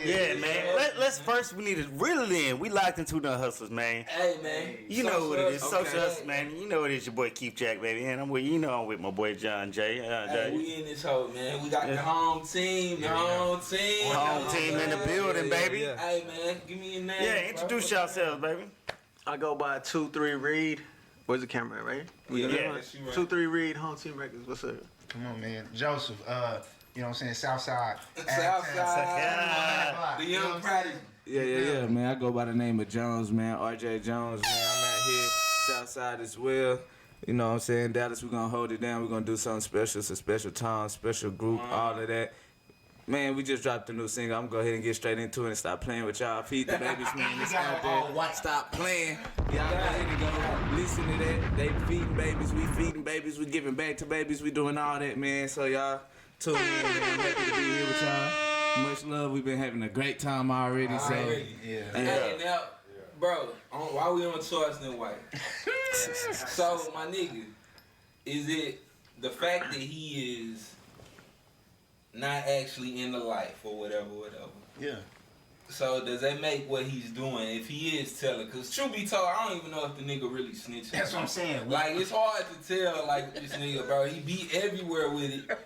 Yeah, man. Let's first, we need to reel it in. We locked into the Hustlers, man. Hey, man. You know what it is. Social Hustlers, man. You know it is your boy Keith Jack, baby. And I'm with my boy John J. Hey, we in this hoe, man. We got the home team. Home team in the building, baby. Hey, man. Give me your name. Yeah, introduce yourselves, baby. I go by 2-3 Reed. Where's the camera at, right? Yeah. 2-3 Reed, Hometeam Records. What's up? Come on, man. Joseph, you know what I'm saying? Southside. Southside. The young prodigy. Yeah, man. I go by the name of Jones, man. RJ Jones, man. I'm out here, Southside as well. You know what I'm saying? Dallas, we're going to hold it down. We're going to do something special. It's a special time, special group, all of that. Man, we just dropped a new single. I'm going to go ahead and get straight into it and stop playing with y'all. Feed the babies, man. It's out there. Stop playing. Y'all go ahead and go listen to that. They feeding babies. We feeding babies. We giving back to babies. We doing all that, man. So y'all tune in, man. I'm happy to be here with y'all. Much love. We've been having a great time already. Hey, now, bro, while we on Charleston White, so my nigga, is it the fact that he is not actually in the life or whatever? Yeah. So does that make what he's doing, if he is telling? Cause truth be told, I don't even know if the nigga really snitching. That's what I'm saying. Like, it's hard to tell. Like, this nigga, bro, he be everywhere with it.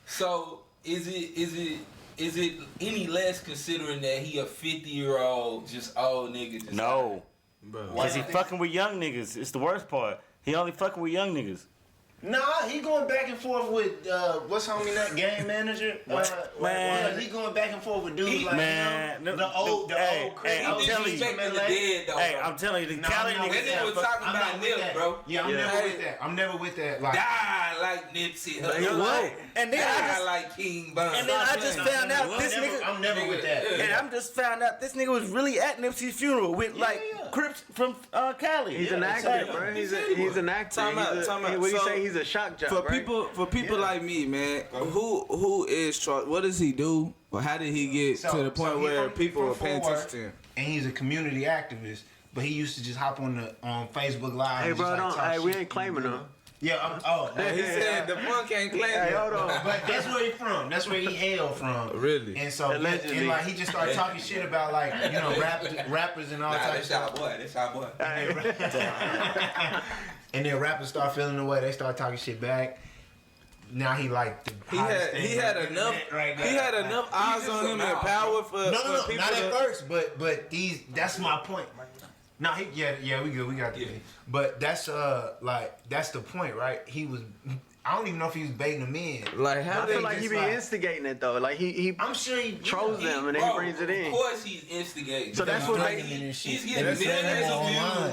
So is it any less considering that he a 50-year-old just old nigga? No, because he fucking with young niggas. It's the worst part. He only fucking with young niggas. Nah, he going back and forth with what's homie that game manager? Man, he going back and forth with dudes like the old Hey, I'm telling you, the Cali niggas. That nigga was talking about Nip, bro. Yeah, I'm never with that. Like, die like Nipsey Hussle. And then die like King Bun. And then I just found out this nigga. I'm never with that. And I'm just found out this nigga was really at Nipsey's funeral with like Crips from Cali. He's an actor, bro. He's an actor. What do you say? He's a shock job, for people like me, man. Who is Charles? What does he do? Or how did he get to the point where people are paying attention to him? And he's a community activist, but he used to just hop on Facebook Live. Hey, bro, we ain't claiming him. Yeah, he said the punk ain't claiming. Hey, hold on. But that's where he from. That's where he hailed from. Really? And so, and like he just started talking shit about like rappers and all types of stuff. That's our boy. And then rappers start feeling the way. They start talking shit back. Now he like he had enough eyes on him and power for people. Not at first, but that's my point. No, we good. We got this. But that's that's the point, right? He was. I don't even know if he was baiting them in. Like how I feel like he be instigating it though. Like he I'm sure he trolls them and then he brings it in. Of course he's instigating. So that's what he's getting millions of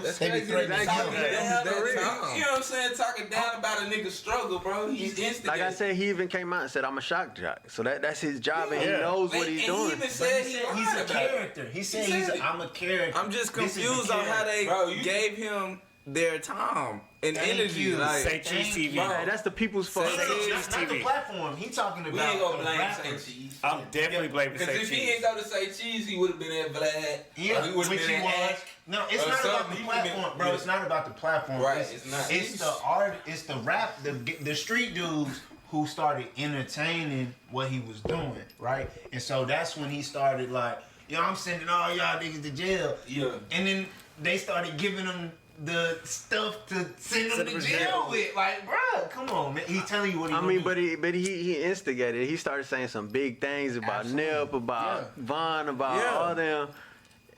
views. They be threatening You know what I'm saying? Talking down about a nigga's struggle, bro. He's instigating. Like I said, he even came out and said, "I'm a shock jock." So that's his job, and he knows what he's doing. He even said he's a character. He said I'm a character. I'm just confused on how they gave him their time and energy. Like Say Cheese TV. That's the people's fault. That's not the platform. He talking about. We ain't gonna blame Say Cheese. I'm definitely blaming Say Cheese. Because if he ain't go to Say Cheese, he would have been at Vlad. Yeah, he would have been at Ash. No, it's not about the platform, bro. It's not about the platform. Right, it's not. It's the art. It's the rap. The street dudes who started entertaining what he was doing, right? And so that's when he started like, yo, I'm sending all y'all niggas to jail. Yeah. And then they started giving them the stuff to send them to jail with. Like, bro, come on, man. He's telling you what he doing. but he instigated. He started saying some big things about Nip, about Von, about all them.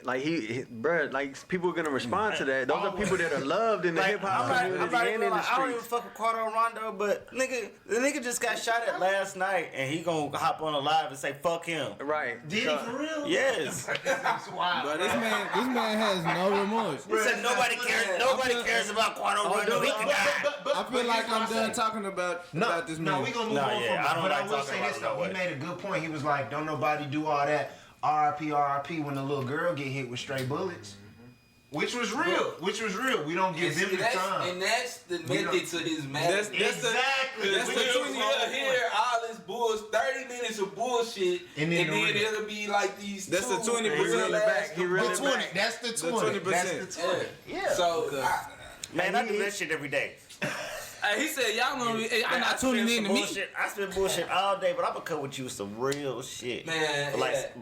Like like people are gonna respond to that. Those are people that are loved in the hip hop community and in the streets. I don't even fuck with Quado Rondo, but the nigga just got shot at last night, and he gonna hop on a live and say fuck him. Right? Did he for real? Yes. That's wild. But this man has no remorse. He said nobody cares. Nobody cares about Quado Rondo. He can die. I feel like I'm done talking about this man. No, we gonna move on from it. But I will say this though. He made a good point. He was like, don't nobody do all that. RIP when the little girl get hit with stray bullets. Which was real. We don't give them the time. And that's the method to his madness. Exactly. That's we'll hear all this bullshit, 30 minutes of bullshit, and then it'll be like these. That's the 20%. He really back. That's the 20%. Yeah. So, man, I do that shit every day. Hey, He said y'all gonna be. I'm not tuning in to me. I spit bullshit all day, but I'm gonna come with you with some real shit. Man,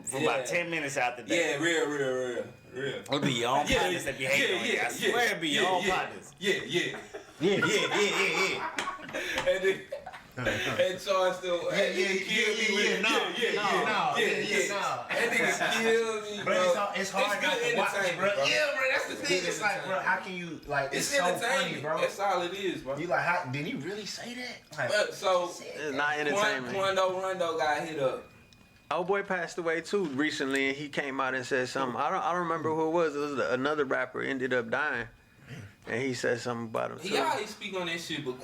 for about 10 minutes out the day. Yeah, real. It'll be your own partners that be hating on you. I swear it'll be your own partners. Yeah. And so I still, that nigga killed me. That nigga killed me, bro. But it's hard not to watch, bro. Yeah, bro, that's the thing. It's like, bro, how can you, like, it's so entertainment, funny, bro. That's all it is, bro. You like, how, did he really say that? Like, But, so, It's not entertainment. Quando Rondo got hit up. Old boy passed away too recently, and he came out and said something. I don't remember who it was. It was another rapper ended up dying, and he said something about him. He always speak on that shit, but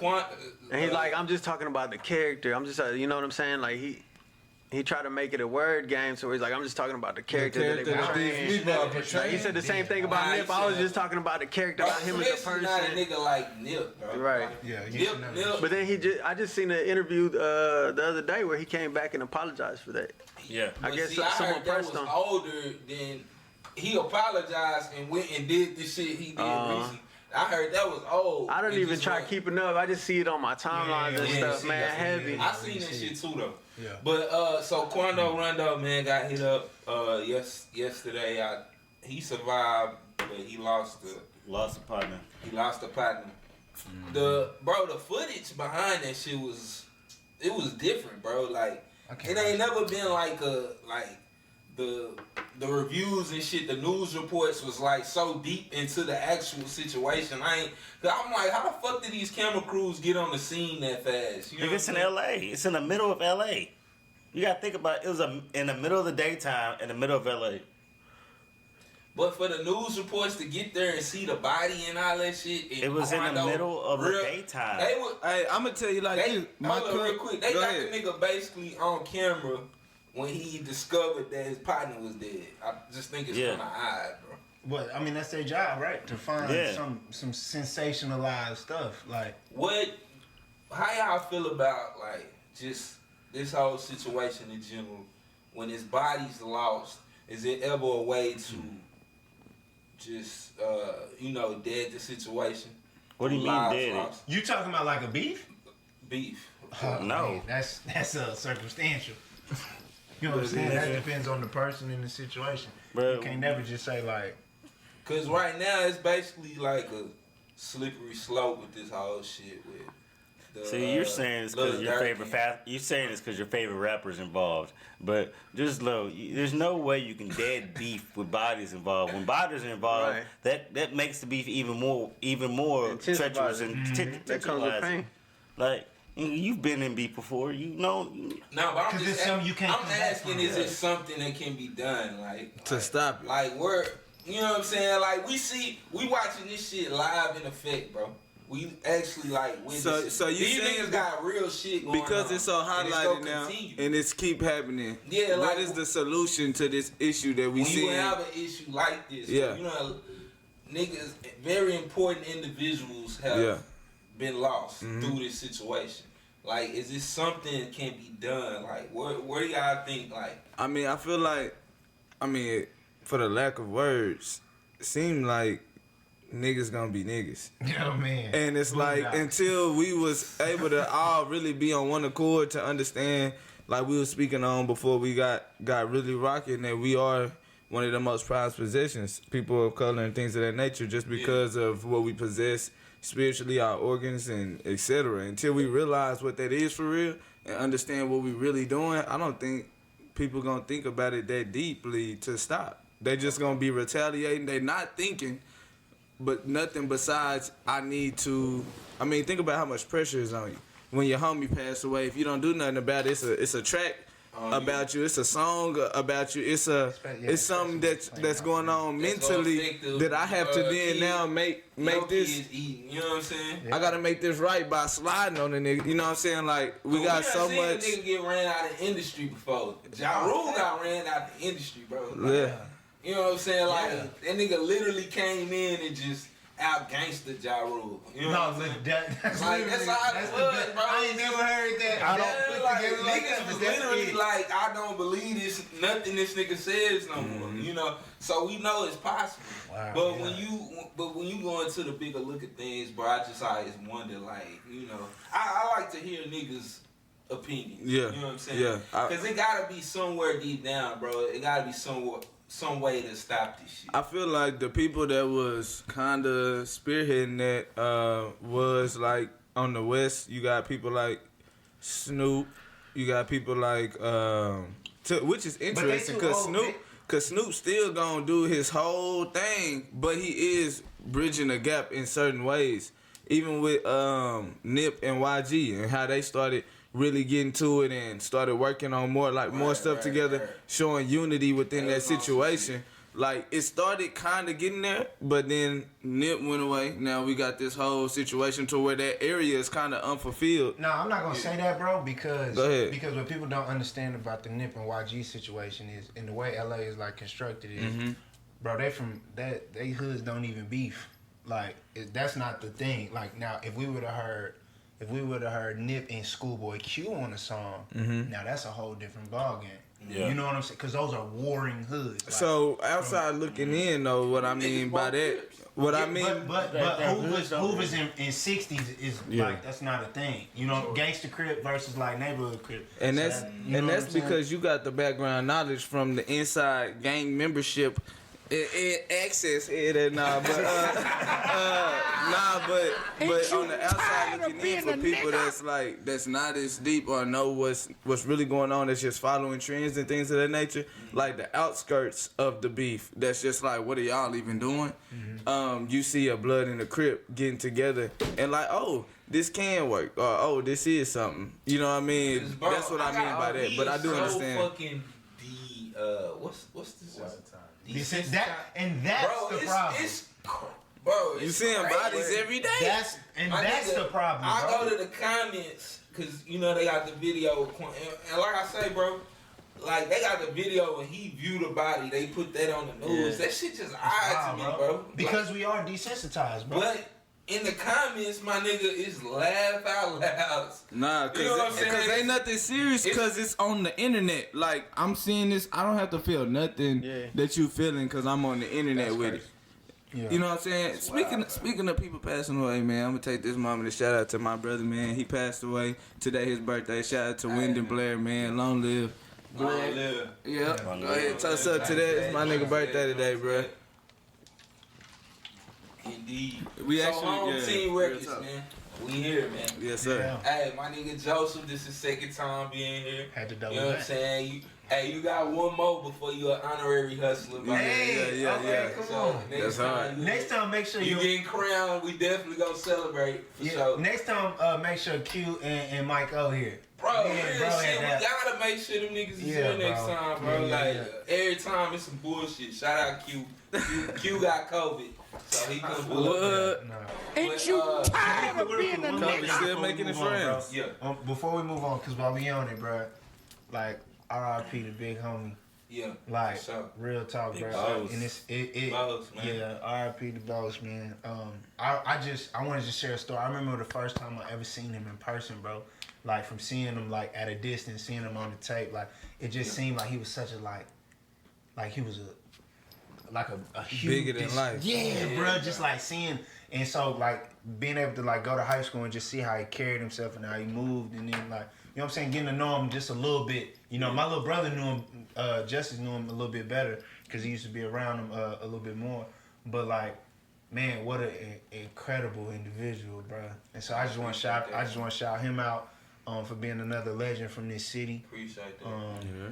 and he's like, I'm just talking about the character. I'm just, you know what I'm saying? Like he tried to make it a word game, so he's like, I'm just talking about the character that they portraying. Like, he said the same thing about Nip. I was just talking about the character, about him as a person. Not a nigga like Nip, bro. Right. Yeah. Nip. But then I just seen an interview the other day where he came back and apologized for that. Yeah. I guess I someone heard that pressed was him. older than he apologized and went and did the shit he did recently. I heard that was old. I don't even try keeping up. I just see it on my timelines and stuff, man. Heavy. I seen that shit too though. Yeah. But so Quando Rondo, man, got hit up yesterday. He survived, but he lost Lost a partner. He lost a partner. The footage behind that shit was different, bro. Like it ain't never been like the reviews and shit, the news reports was like so deep into the actual situation. I'm like, how the fuck did these camera crews get on the scene that fast? You know If it's in LA, it's in the middle of LA. You gotta think about it was in the middle of the daytime in the middle of LA. But for the news reports to get there and see the body and all that shit, it was in the middle of the daytime. Hey, I'm gonna tell you like this. Real quick. They got the nigga basically on camera when he discovered that his partner was dead. I just think it's kind of odd, bro. But I mean, that's their job, right? To find some sensationalized stuff, like How y'all feel about like just this whole situation in general? When his body's lost, is it ever a way to just dead the situation? What do you mean dead? You talking about like a beef? Beef. No, man, that's circumstantial. You know what I'm saying? That depends on the person and the situation. Bro, you can't never just say like. Cause right now it's basically like a slippery slope with this whole shit. With see, you're saying it's because your favorite you're saying it's because your favorite rapper's involved, but just there's no way you can dead beef with bodies involved. When bodies are involved, that makes the beef even more treacherous and that comes with pain. Like. You've been in beef before, you know. No, but I'm just asking, is it something that can be done, like to stop it? Like you know what I'm saying? Like we watching this shit live in effect, bro. We actually like witness. So you these niggas got real shit going because on, it's so highlighted now, and it's keep happening. Yeah, what is the solution to this issue that we see? When you have an issue like this, yeah, you know, niggas, very important individuals have been lost through this situation. Like, is this something that can be done? Like, where do y'all think? Like, I mean, I feel like, for the lack of words, it seemed like niggas gonna be niggas. Yeah, man. And it's like until we was able to all really be on one accord to understand, like we were speaking on before we got really rocking, that we are one of the most prized possessions, people of color and things of that nature, just because of what we possess spiritually, our organs and etc. Until we realize what that is for real and understand what we really doing, I don't think people gonna think about it that deeply to stop. They just gonna be retaliating. They not thinking, but nothing besides think about how much pressure is on you. When your homie passed away, if you don't do nothing about it, it's a track about you. It's a song about you. It's something that's going on mentally that I have to then now make this. You know what I'm saying? I gotta make this right by sliding on the nigga. You know what I'm saying? Like we got so much. A nigga get ran out of the industry before. Ja Rule got ran out of the industry, bro. Like, yeah. You know what I'm saying? Like that nigga literally came in and just out gangster Ja Rule. You know No, what I'm saying? that's Like, that's how it was, bro. I ain't never heard that. I that don't put like together like niggas that, was but that's literally it. like, I don't believe this, nothing this nigga says no more. You know, so we know it's possible. Wow, but yeah. when you go into the bigger look at things, bro, I just always wonder, like, you know, I like to hear niggas' opinions. Yeah. You know what I'm saying? Yeah. Because it gotta be somewhere deep down, bro. It gotta be some way to stop this shit. I feel like the people that was kind of spearheading that was like on the West. You got people like Snoop. You got people like which is interesting because Snoop still gonna do his whole thing, but he is bridging a gap in certain ways. Even with Nip and YG and how they started really getting to it and started working on more stuff together, showing unity within that situation. Like, it started kind of getting there, but then Nip went away. Now we got this whole situation to where that area is kind of unfulfilled. No, I'm not gonna say that, bro, because Go ahead. Because what people don't understand about the Nip and YG situation is, and the way LA is like constructed is, bro, they hoods don't even beef. Like, that's not the thing. Like, now if we would have heard Nip and Schoolboy Q on a song, now that's a whole different ballgame. Yeah. You know what I'm saying? Because those are warring hoods. Like, So outside looking in, though, what I mean by that, but Hoovers in 60s is like, that's not a thing. You know, gangster crip versus like neighborhood crip. and So that's because you got the background knowledge from the inside gang membership. Access it and but on the outside looking in for people that's not as deep or know what's really going on, that's just following trends and things of that nature, like the outskirts of the beef, that's just like, what are y'all even doing? You see a Blood and a Crip getting together and like, oh, this can work, or oh, this is something, you know what I mean? Bro, that's what I mean by that, but I do understand. Fucking what's this? That's the problem. Bro, You seeing bodies every day. That's the problem. I bro. go to the comments because you know they got the video, and like I say, bro, like they got the video and he viewed the body. They put that on the news. That shit just odd to me, bro. Because we are desensitized, bro. But in the comments, my nigga, is laugh out loud. Nah, cause ain't nothing serious, cause it's on the internet. Like, I'm seeing this, I don't have to feel nothing that you feeling, cause I'm on the internet with it. Yeah. You know what I'm saying? Speaking of people passing away, man, I'm gonna take this moment to shout out to my brother, man. He passed away today, his birthday. Shout out to Wyndon Blair, man. Long live. Long live. Yeah. Go ahead, toss up to that. It's my nigga birthday today, bro. Indeed. We so actually, Hometeam Records, man. We here, man. Yes, sir. Yeah. Hey, my nigga Joseph, this is second time being here. Had to double You know what I'm saying? You got one more before you an honorary hustler. Yeah. Come on. That's hard. Next time, make sure you getting crowned. We definitely gonna celebrate for sure. Next time, make sure Q and Mike O here. Bro, shit, we gotta make sure them niggas is here next time, bro. Every time it's some bullshit. Shout out Q. Q got COVID, so he couldn't pull up. Ain't you tired of being a nigga? Still making it friends. Yeah. Before we move on, cause while we on it, bro, like R.I.P. the big homie. Yeah. Like real talk, bro. Boss. And it Boss, man. Yeah, R.I.P. the boss, man. I wanted to share a story. I remember the first time I ever seen him in person, bro. Like from seeing him like at a distance, seeing him on the tape, like it just seemed like he was such a like he was a huge, bigger than life. Yeah, bro. Just like seeing, and so like being able to like go to high school and just see how he carried himself and how he moved, and then like, you know what I'm saying, getting to know him just a little bit. You know, my little brother knew him, Justice knew him a little bit better because he used to be around him a little bit more. But like, man, what an incredible individual, bro. And so I just want to shout him out. For being another legend from this city. Appreciate that.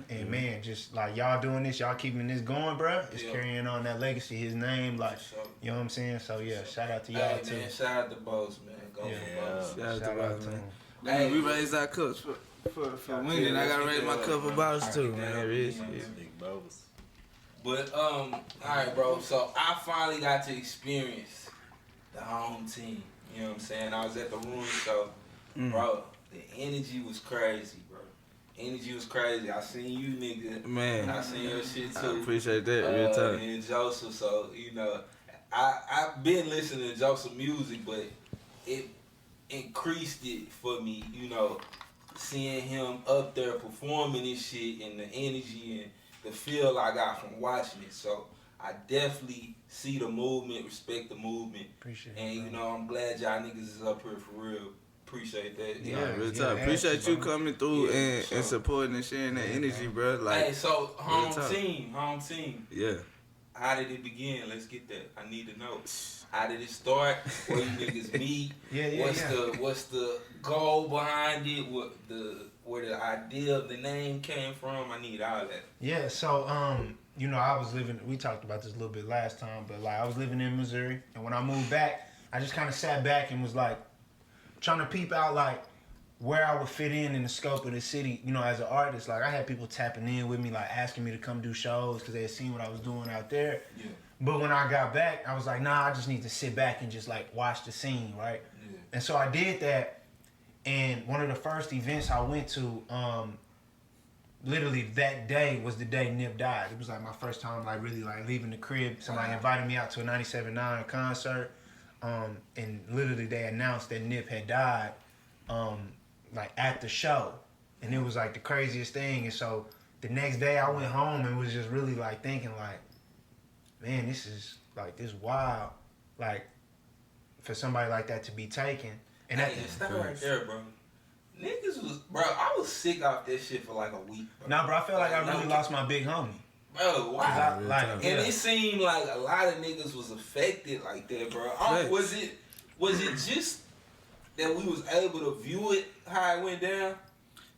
And man, just like y'all doing this, y'all keeping this going, bro. It's carrying on that legacy, his name, like, you know what I'm saying? So yeah, shout out to y'all too. Man, shout out to Boss, man. Go for Boss. Shout out to man. Hey, we raised our cups for winning. I gotta raise my cup for Boss too, man. Big Boss. But alright, bro. So I finally got to experience the home team. You know what I'm saying? I was at the Ruin show, bro. The energy was crazy, bro. Energy was crazy. I seen you, nigga. Man. I seen your shit too. I appreciate that, real time. And Joseph, so, you know, I've been listening to Joseph music, but it increased it for me, you know, seeing him up there performing this shit and the energy and the feel I got from watching it. So I definitely see the movement, respect the movement. Appreciate and, you know, I'm glad y'all niggas is up here for real. Appreciate that. Yeah, real talk. Appreciate you coming through and supporting and sharing that energy, bro. Like, hey, so home team. Yeah. How did it begin? Let's get that. I need to know. How did it start? Where you niggas meet? What's the goal behind it? Where the idea of the name came from? I need all that. Yeah, so you know, I was living. We talked about this a little bit last time, but like I was living in Missouri, and when I moved back, I just kind of sat back and was like trying to peep out like where I would fit in the scope of the city, you know, as an artist. Like, I had people tapping in with me, like, asking me to come do shows because they had seen what I was doing out there. Yeah. But when I got back, I was like, nah, I just need to sit back and just, like, watch the scene, right? Yeah. And so I did that, and one of the first events I went to, literally that day was the day Nip died. It was, like, my first time, like, really, like, leaving the crib. Somebody invited me out to a 97.9 concert, and literally they announced that Nip had died, like at the show, and it was like the craziest thing. And so the next day I went home and was just really like thinking like, man, this is wild, like for somebody like that to be taken. And stop right there, bro. Niggas was, bro, I was sick off that shit for like a week, bro. Nah, bro, I felt like I really lost my big homie. Bro, wow. And it seemed like a lot of niggas was affected like that, bro. Was it just that we was able to view it how it went down?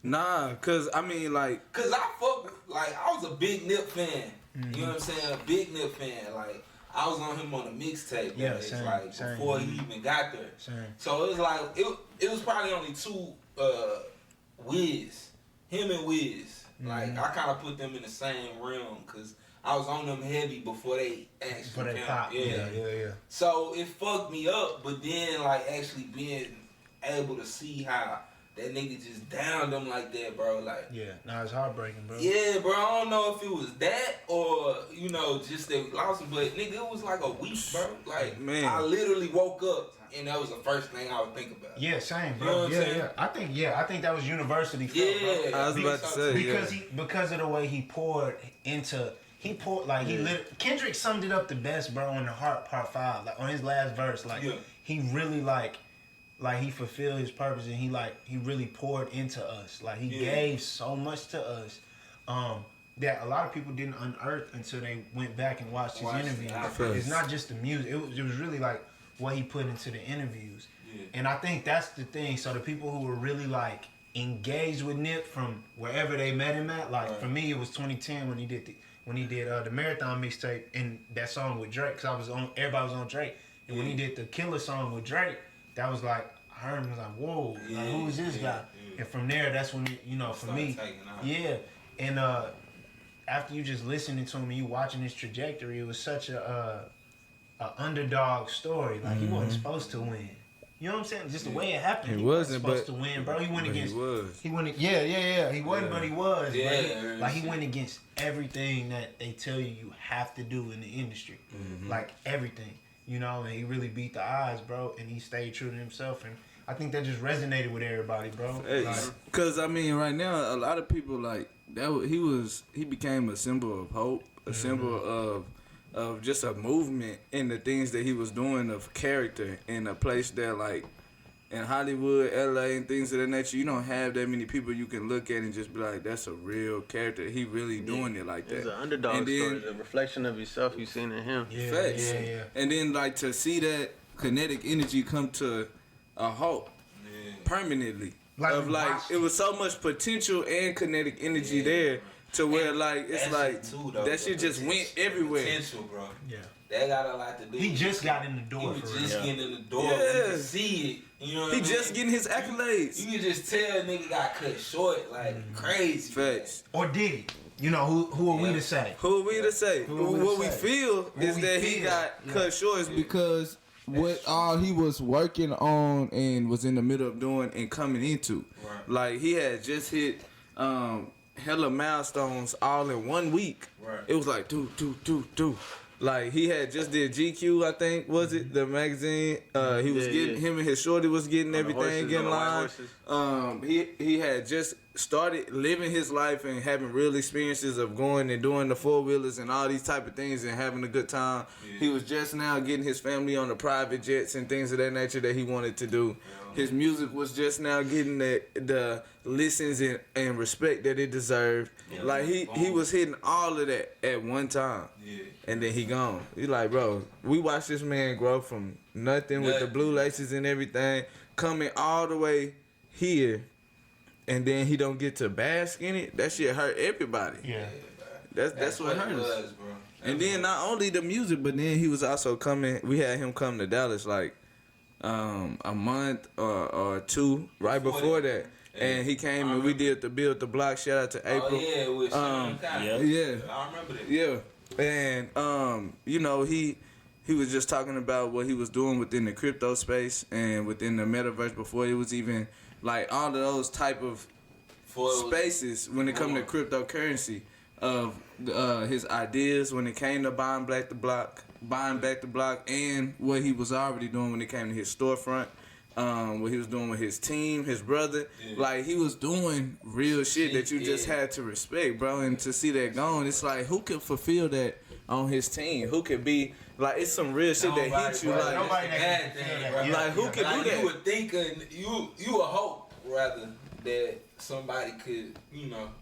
Nah, cause I mean like, cause I was a big Nip fan. Mm-hmm. You know what I'm saying? A big Nip fan. Like, I was on him on a mixtape. Yeah, same. Before he even got there. Same. So it was like it was probably only two Wiz, him and Wiz. Mm-hmm. Like, I kind of put them in the same realm because I was on them heavy before they actually popped. Yeah. So it fucked me up, but then like actually being able to see how that nigga just downed them like that, bro. Like, yeah, it's heartbreaking, bro. Yeah, bro. I don't know if it was that or, you know, just that we lost him, but nigga, it was like a week, bro. Like, man, I literally woke up and that was the first thing I would think about. Yeah, same, bro. You know I think that was university felt, bro. I was about to say because of the way he poured Kendrick summed it up the best, bro, on the Heart Part 5, like on his last verse. Like, he really like he fulfilled his purpose, and he really poured into us. Like, he gave so much to us that a lot of people didn't unearth until they went back and watched his interviews. It's not just the music. It was really like what he put into the interviews. Yeah. And I think that's the thing. So the people who were really like engaged with Nip from wherever they met him at, like for me it was 2010 when he did the Marathon mixtape and that song with Drake, cause everybody was on Drake. And when he did the Killer song with Drake, that was like, I heard him, was like, whoa, like, who is this guy? Yeah. And from there, that's when, for me, and after you just listening to him and you watching his trajectory, it was such a underdog story. Like, he wasn't supposed to win. You know what I'm saying? Just the way it happened. He wasn't supposed to win, bro. He went against. He was. He wasn't, but he was. Yeah, like, he went against everything that they tell you have to do in the industry. Mm-hmm. Like, everything. You know, and he really beat the odds, bro. And he stayed true to himself. And I think that just resonated with everybody, bro. Hey, cause I mean, right now, a lot of people like that. He became a symbol of hope, a symbol of just a movement in the things that he was doing of character in a place that, like, in Hollywood, LA, and things of that nature, you don't have that many people you can look at and just be like, that's a real character. He really doing it like that. It's an underdog story, the reflection of yourself you seen in him. Yeah. And then, like, to see that kinetic energy come to a halt permanently. It was so much potential and kinetic energy there to where, like, it's like, that shit just went everywhere. Potential, bro. Yeah. That got a lot to do. He just got in the door. He was just getting in the door. Yeah. You can see it. You know what I mean? He just getting his accolades. You can just tell a nigga got cut short, like, crazy. Facts. Or did he? You know, who are we to say? Who are we to say? What we feel is that he got cut short is because what all he was working on and was in the middle of doing and coming into. Right. Like, he had just hit hella milestones all in 1 week. Right. It was like, do. Like he had just did GQ, I think, was it the magazine? He was getting him and his shorty was getting everything in line. He had just started living his life and having real experiences of going and doing the 4-wheelers and all these type of things and having a good time. Yeah. He was just now getting his family on the private jets and things of that nature that he wanted to do. His music was just now getting the listens and respect that it deserved. Yeah. Like he was hitting all of that at one time. Yeah. And then he gone. You like, bro, we watched this man grow from nothing with the blue laces and everything, coming all the way here. And then he don't get to bask in it. That shit hurt everybody. Yeah, that's what hurt us. Bro. And then not only the music, but then he was also coming. We had him come to Dallas like a month or two right before that. And he came and we did the Build the Block. Shout out to April. Oh yeah, with yeah. I remember that. Yeah, and you know he was just talking about what he was doing within the crypto space and within the metaverse before it was even. Like all of those type of spaces when it come to cryptocurrency of his ideas when it came to buying back the block, and what he was already doing when it came to his storefront, what he was doing with his team, his brother. Yeah. Like he was doing real shit that you just had to respect, bro. And to see that going, it's like who could fulfill that on his team? Who could be like it's some real shit that hits you like nobody that can like who could do that? You would think you would hope rather that somebody could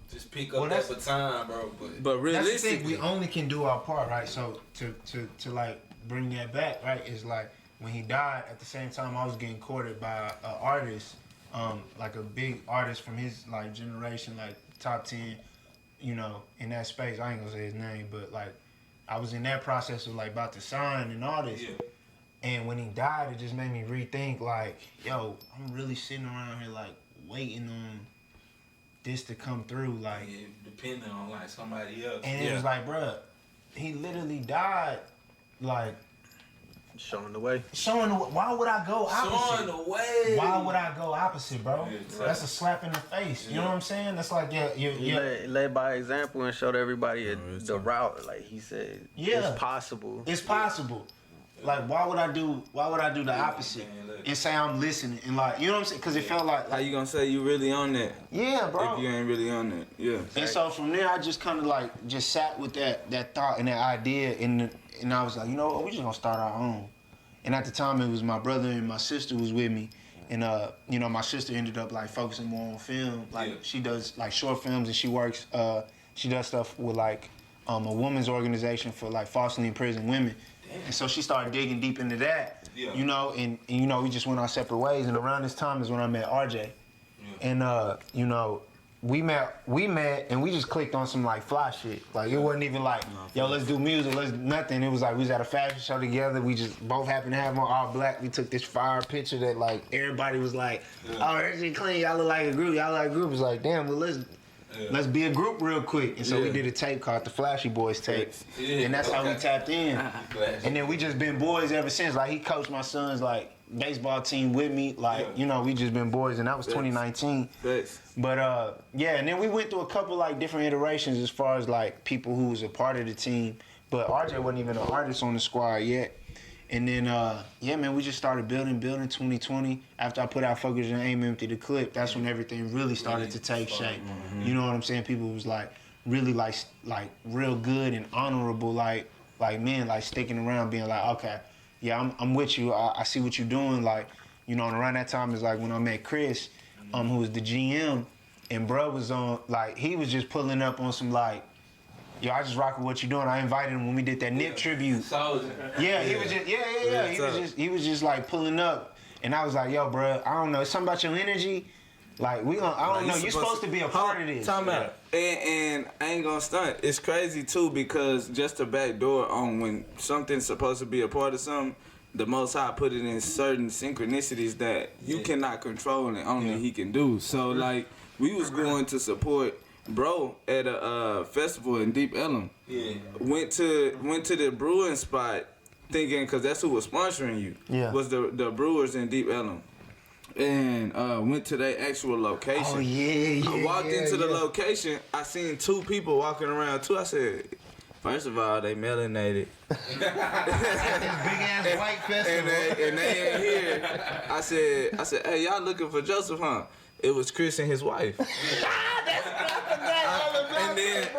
just pick up that baton, bro. But realistically, that's the thing, we only can do our part, right? So to like bring that back, right? Is like when he died. At the same time, I was getting courted by an artist, like a big artist from his like generation, like top 10, in that space. I ain't gonna say his name, but like. I was in that process of like about to sign and all this. Yeah. And when he died, it just made me rethink like, yo, I'm really sitting around here like waiting on this to come through. Like depending on like somebody else. And it was like, bruh, he literally died like showing the way. Why would I go opposite? Showing the way. Why would I go opposite, bro? Yeah, that's a slap in the face. You know what I'm saying? That's like led by example and showed everybody the route. Like he said, it's possible. It's possible. Like why would I do the opposite and say I'm listening and like you know what I'm saying? Because it felt like how you gonna say you really on that? Yeah, bro. If you ain't really on that, yeah. And so from there, I just kind of like just sat with that thought and that idea and I was like, you know what, we just gonna start our own. And at the time, it was my brother and my sister was with me. And, my sister ended up, like, focusing more on film. Like, she does, like, short films and she works, she does stuff with, like, a women's organization for, like, falsely imprisoned women. Damn. And so she started digging deep into that, and we just went our separate ways. And around this time is when I met RJ. Yeah. And, we met and we just clicked on some like fly shit. Like it wasn't even like, yo, let's do music, let's nothing. It was like we was at a fashion show together. We just both happened to have on all black. We took this fire picture that like everybody was like, oh, everything clean. Y'all look like a group. Y'all like a group. It was like, damn, well let's be a group real quick. And so we did a tape called the Flashy Boys tape. Yeah. And that's how we tapped in. And then we just been boys ever since. Like he coached my son's like baseball team with me. Like, we just been boys and that was 2019. But and then we went through a couple like different iterations as far as like people who was a part of the team. But RJ wasn't even an artist on the squad yet. And then man, we just started building 2020. After I put out Focus and Aim Empty the clip, that's when everything really started to take shape. Mm-hmm. You know what I'm saying? People was like really like real good and honorable, like men like sticking around being like, okay, yeah, I'm with you. I see what you're doing. Like, and around that time is like when I met Chris, who was the GM, and bro was on, like, he was just pulling up on some, like, yo, I just rock with what you're doing. I invited him when we did that Nip tribute. Yeah, he was just, he was just, like, pulling up. And I was like, yo, bro, I don't know. It's something about your energy. Like, I don't know. You're supposed to be a part of this. Time out. And I ain't gonna stunt. It's crazy, too, because just to backdoor on when something's supposed to be a part of something, the Most High put it in certain synchronicities that you cannot control and only He can do. So, like, we was going to support bro at a festival in Deep Ellum. Yeah. Went to the brewing spot thinking, because that's who was sponsoring you, was the brewers in Deep Ellum. And went to their actual location. Oh, yeah. I walked into the location. I seen two people walking around, too. I said, First of all, they melanated. Big ass white festival. And they ain't here. I said, hey, y'all looking for Joseph, huh? It was Chris and his wife. And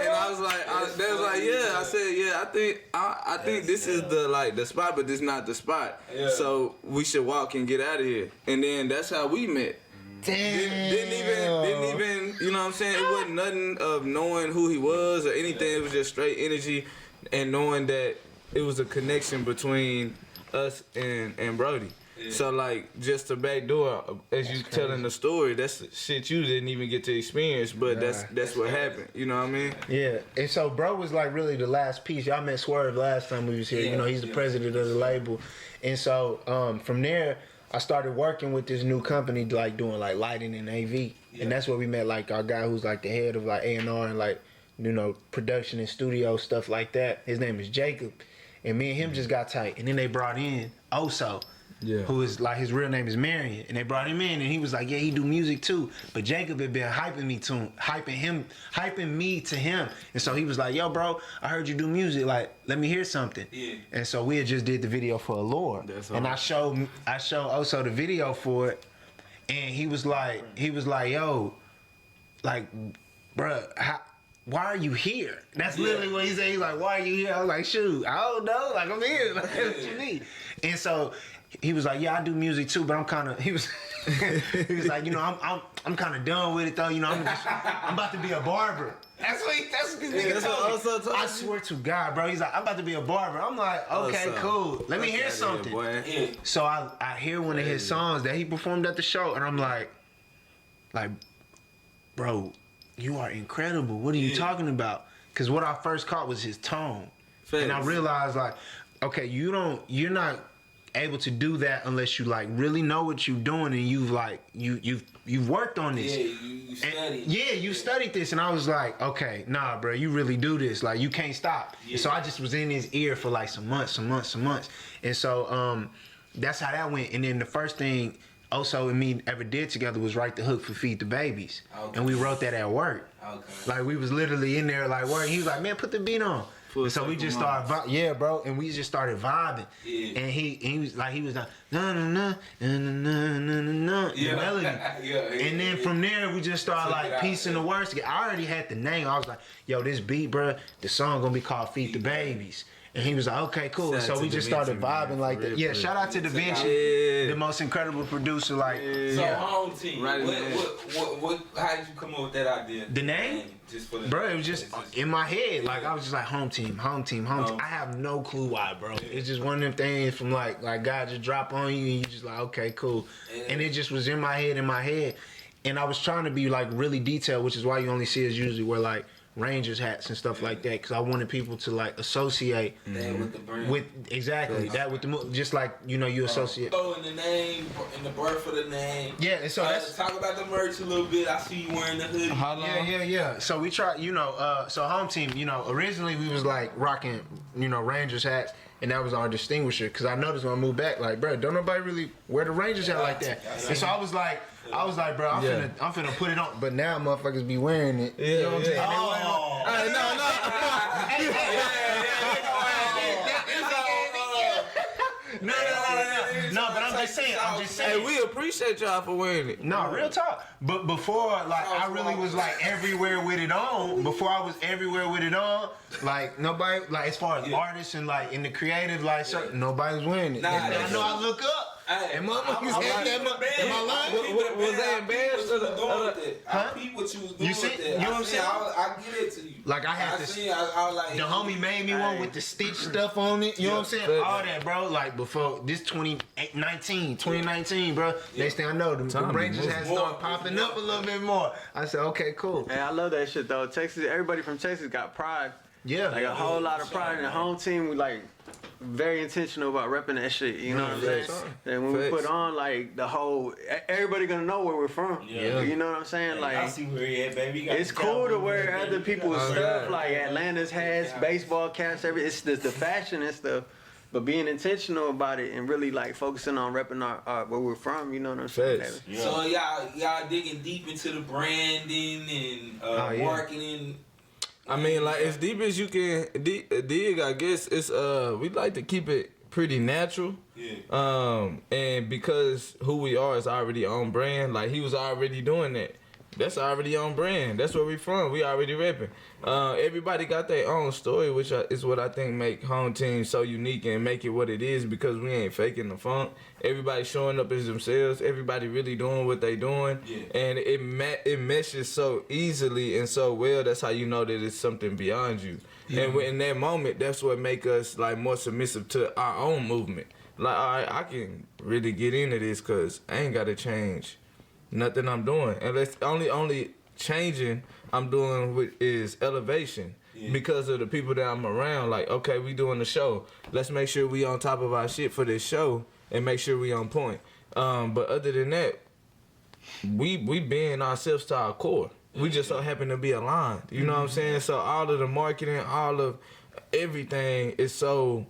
I was like, they was like, yeah. I said, yeah. I think this is the spot, but this not the spot. Yeah. So we should walk and get out of here. And then that's how we met. Damn. Didn't even, you know what I'm saying? It wasn't nothing of knowing who he was or anything. It was just straight energy and knowing that it was a connection between us and Brody. Yeah. So like, just the back door, as you telling the story, that's shit you didn't even get to experience, but that's what happened. You know what I mean? Yeah. And so bro was like really the last piece. Y'all met Swerve last time we was here. Yeah. You know, he's the president of the label. And so from there, I started working with this new company, like doing like lighting and AV, and that's where we met like our guy who's like the head of like A&R and like, you know, production and studio stuff like that. His name is Jacob, and me and him just got tight. And then they brought in Oso, who is like, his real name is Marion, and they brought him in, and he was like, yeah, he do music too. But Jacob had been hyping me to him, and so he was like, yo, bro, I heard you do music, like, let me hear something. Yeah. And so we had just did the video for Allure, and I showed Oso the video for it, and he was like, yo, like, bruh, why are you here? That's literally what he said. He's like, why are you here? I was like, shoot, I don't know. Like, I'm here. Like, what you need? And so he was like, yeah, I do music too, but I'm kind of, he was like, you know, I'm kind of done with it though. You know, I'm about to be a barber. That's what this nigga told me. I swear to God, bro. He's like, I'm about to be a barber. I'm like, okay, cool. Let me hear something. So I hear one of his songs that he performed at the show, and I'm like, bro, you are incredible. What are you talking about? Because what I first caught was his tone. And I realized, like, okay, you're not able to do that unless you like really know what you're doing and you've like you've worked on this. Yeah, you studied. You studied this, and I was like, okay, nah, bro, you really do this. Like, you can't stop. Yeah. And so I just was in his ear for like some months. And so that's how that went. And then the first thing Oso and me ever did together was write the hook for Feed the Babies. Okay. And we wrote that at work. Okay. Like, we was literally in there like working. He was like, man, put the beat on. And so we just started, and we just started vibing. Yeah. And he was like, na na na na na na na, the melody. And then from there, we just started like piecing the words together. I already had the name. I was like, yo, this beat, bro, the song gonna be called Feed the Babies. And he was like, okay, cool. So we just started vibing like that. Yeah, shout out to Da Vinci, the most incredible producer. Like, so Hometeam, how did you come up with that idea? The name? Bro, it was just in my head. Like, I was just like, Hometeam. I have no clue why, bro. It's just one of them things from like God just drop on you and you just like, okay, cool. And it just was in my head. And I was trying to be like really detailed, which is why you only see us usually wear like Rangers hats and stuff like that, because I wanted people to like associate that with the brand. That with the just like, you know, you associate. So in the name, in the birth of the name. Yeah, and so let's talk about the merch a little bit. I see you wearing the hoodie. Yeah. So we tried, you know, so Hometeam, you know, originally we was like rocking, you know, Rangers hats, and that was our distinguisher. Because I noticed when I moved back, like, bro, don't nobody really wear the Rangers hat like that. And so I was like, bro, I'm finna put it on. But now motherfuckers be wearing it. Yeah, you know what I'm saying? No, but I'm just saying. Hey, we appreciate y'all for wearing it. No, real talk. But before, like, I really was like everywhere with it on. Before I was everywhere with it on, like, nobody, like, as far as artists and like in the creative, like, nobody was wearing it. I know I look up. And motherfuckers had that. Am I lying? Was they embarrassed? I peep what you was doing with that. You know what I'm saying? I get it to you. Like, I had this. The homie made me one with the stitch stuff on it. You know what I'm saying? All that, bro. Like, before this 2019, bro. Next thing I know, the Rangers had started popping up a little bit more. I said, okay, cool. Hey, I love that shit though. Texas, everybody from Texas got pride. Yeah, like a whole lot of pride in the Hometeam. We like very intentional about repping that shit. You know what I'm saying? And when we put on like the whole, everybody gonna know where we're from. Yeah, you know what I'm saying? Like, I see where you at, baby. It's cool to wear other people's stuff, like Atlanta's hats, baseball caps, everything. It's the fashion and stuff. But being intentional about it and really like focusing on repping our where we're from, you know what I'm saying? Yeah. So y'all digging deep into the branding and marketing. I mean, like as deep as you can dig. I guess it's we like to keep it pretty natural. Yeah. And because who we are is already on brand. Like he was already doing that. That's already on brand. That's where we from. We already repping. Everybody got their own story, which is what I think make Hometeam so unique and make it what it is because we ain't faking the funk. Everybody showing up as themselves. Everybody really doing what they doing. Yeah. And it meshes so easily and so well. That's how you know that it's something beyond you. Yeah. And in that moment, that's what make us like more submissive to our own movement. Like, all right, I can really get into this because I ain't got to change nothing I'm doing. And that's only changing I'm doing is elevation because of the people that I'm around. Like, okay, we doing the show. Let's make sure we on top of our shit for this show and make sure we on point. But other than that, we being ourselves to our core. We just so happen to be aligned. You know what I'm saying? So all of the marketing, all of everything is so,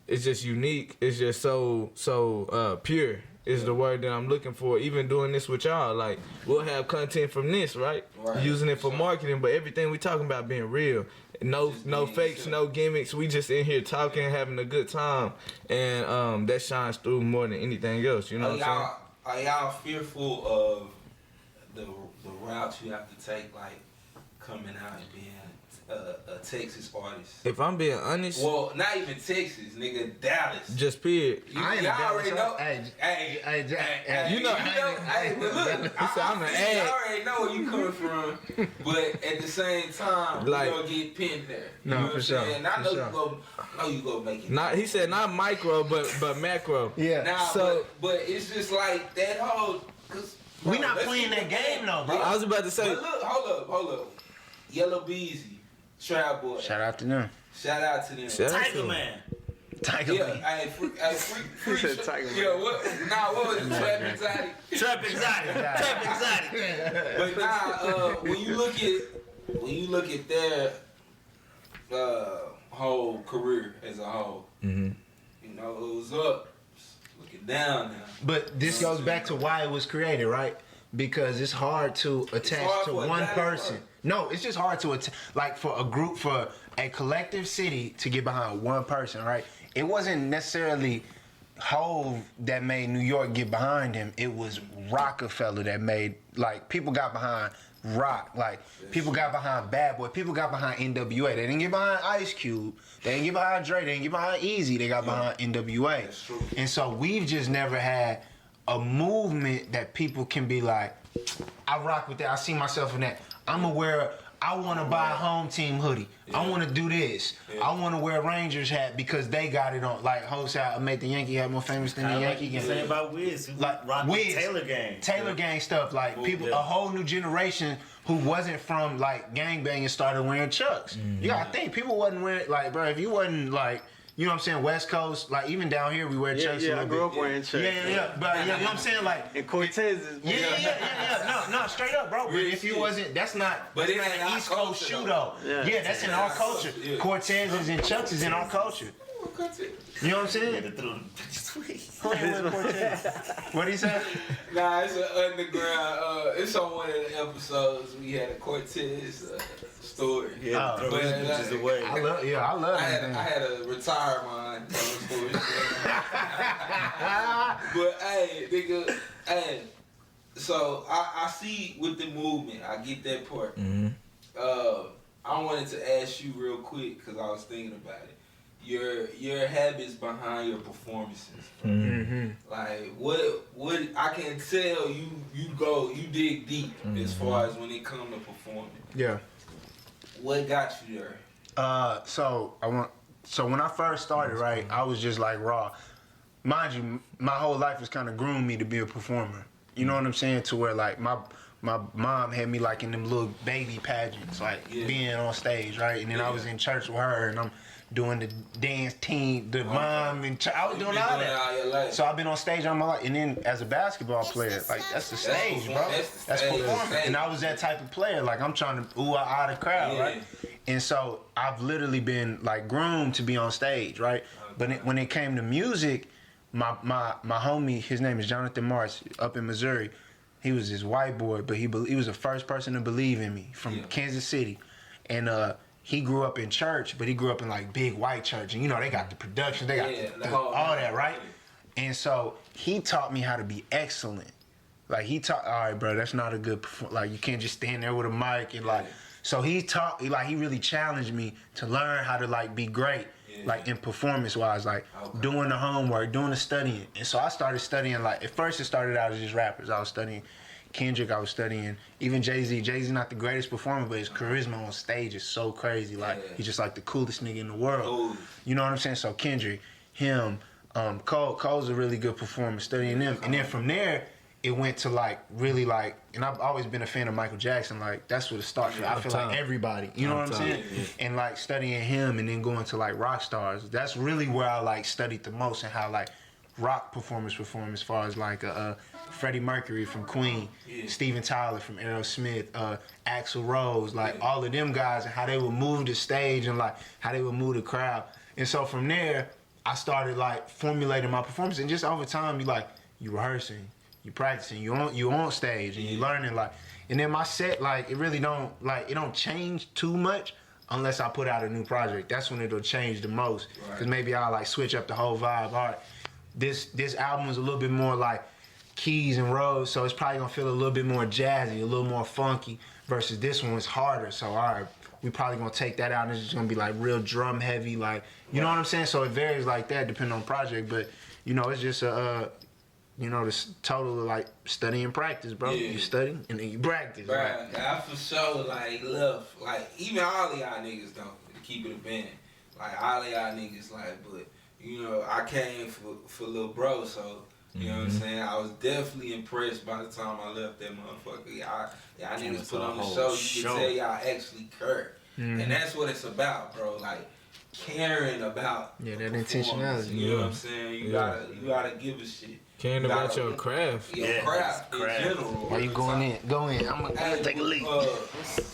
it's just unique. It's just so pure. Is the word that I'm looking for. Even doing this with y'all, like we'll have content from this, right? Using it for marketing, but everything we talking about being real. No fakes, no gimmicks. We just in here talking, having a good time, and that shines through more than anything else. You know what I'm Are saying? y'all fearful of the route you have to take, like coming out and being a Texas artist? If I'm being honest, well, not even Texas, nigga, Dallas. Just period. Y'all already know. Hey, you know. Hey, but look, I'm an ad. I already know where you coming from, but at the same time, like, you gonna get pinned there. You know for sure. And I know you go make it. Not he said not micro, but macro. Yeah. Nah, so, but it's just like that whole. We not playing that game though, bro. I was about to say. But look, hold up. Yellow Beezy. Trap Boy. Shout out to them. Shout out to them. Tiger Man. Tiger Man. Hey, free. said Tiger Man. Yeah, what was it? Trap Exotic. Trap Exotic. But when you look at their whole career as a whole, you know, it was up, looking down now. But this goes back to why it was created, right? Because it's hard to attach to one person. No, it's just hard to like for a group, for a collective city to get behind one person, right? It wasn't necessarily Hove that made New York get behind him. It was Rockefeller that made, like, people got behind Rock. Like, people got behind Bad Boy. People got behind NWA. They didn't get behind Ice Cube. They didn't get behind Dre. They didn't get behind Easy. They got behind NWA. That's true. And so we've just never had a movement that people can be like, I rock with that. I see myself in that. I'm aware. I want to buy a Hometeam hoodie. Yeah. I want to do this. Yeah. I want to wear a Rangers hat because they got it on. Like Ho said, I made the Yankee hat more famous than the Yankee game. Same about Wiz. Like Wiz, Taylor Gang stuff. Like people, a whole new generation who wasn't from like gangbanging started wearing Chucks. Mm-hmm. You gotta think people wasn't wearing, like, bro. If you wasn't like, you know what I'm saying, West Coast, like even down here we wear Chucks a little bit. I grew up wearing Chucks. Yeah. But you know what I'm saying, like. And Cortez is. Yeah. No, straight up, bro. Really, if you wasn't, that's not an East Coast shoe though. Yeah, that's in our culture. Yeah. Cortez and Chucks is in our culture. You know what I'm saying? What did he say? Nah, it's an underground. It's on one of the episodes we had a Cortez story. Yeah, throw his bitches away. I love it. I had to retire mine. But hey, nigga, so I see with the movement, I get that part. Mm-hmm. I wanted to ask you real quick because I was thinking about it. Your habits behind your performances. Mm-hmm. Like what I can tell you dig deep as far as when it comes to performing. Yeah. What got you there? So when I first started, right, I was just like raw. Mind you, my whole life was kind of groomed me to be a performer. You know what I'm saying? To where like my mom had me like in them little baby pageants, like being on stage, right? And then I was in church with her, and I'm doing the dance team, the mom, and I was doing all that. So I've been on stage all my life, and then as a basketball player, like that's the stage, bro. That's performing. And I was that type of player. Like I'm trying to out the crowd, right? And so I've literally been like groomed to be on stage, right? But when it came to music, my homie, his name is Jonathan Marks, up in Missouri. He was this white boy, but he was the first person to believe in me from Kansas City. and he grew up in church, but he grew up in like big white church, and you know they got the production, they got all that, right? And so he taught me how to be excellent. Like he taught, all right, bro, that's not a good like you can't just stand there with a mic and like. So he taught, like he really challenged me to learn how to like be great, like in performance wise, like doing the homework, doing the studying. And so I started studying, like at first it started out as just rappers. I was studying Kendrick, I was studying even Jay-Z. Jay-Z not the greatest performer, but his charisma on stage is so crazy. Like he's just like the coolest nigga in the world. You know what I'm saying? So Kendrick, him, Cole's a really good performer, studying them. And then from there, it went to like really like, and I've always been a fan of Michael Jackson. Like that's what it starts with. I feel like everybody, you know what I'm saying? And like studying him and then going to like rock stars. That's really where I like studied the most and how like rock performers perform as far as like Freddie Mercury from Queen, Steven Tyler from Aerosmith, Axl Rose, like all of them guys and how they would move the stage and like how they would move the crowd. And so from there, I started like formulating my performance, and just over time, you rehearsing, you practicing, you on stage, and you learning like, and then my set like it really don't like it don't change too much unless I put out a new project. That's when it'll change the most, because maybe I'll like switch up the whole vibe. All right, this album is a little bit more like keys and roads, so it's probably gonna feel a little bit more jazzy, a little more funky, versus this one is harder. So all right, we probably gonna take that out and it's just gonna be like real drum heavy, like, you know what I'm saying? So it varies like that depending on project, but you know, it's just you know, this total of like study and practice, bro. You study and then you practice. Right. I for sure like love, like even all of y'all niggas don't, to keep it a band. Like all of y'all niggas like, but you know, I came for little bro, so you know what I'm saying? I was definitely impressed by the time I left that motherfucker. Y'all niggas put on the show, you can tell y'all actually care. And that's what it's about, bro. Like caring about that intentionality. You know what I'm saying? You gotta give a shit. Caring about your craft. Your craft in general. Why you going in? Go in. I'm gonna take a leak.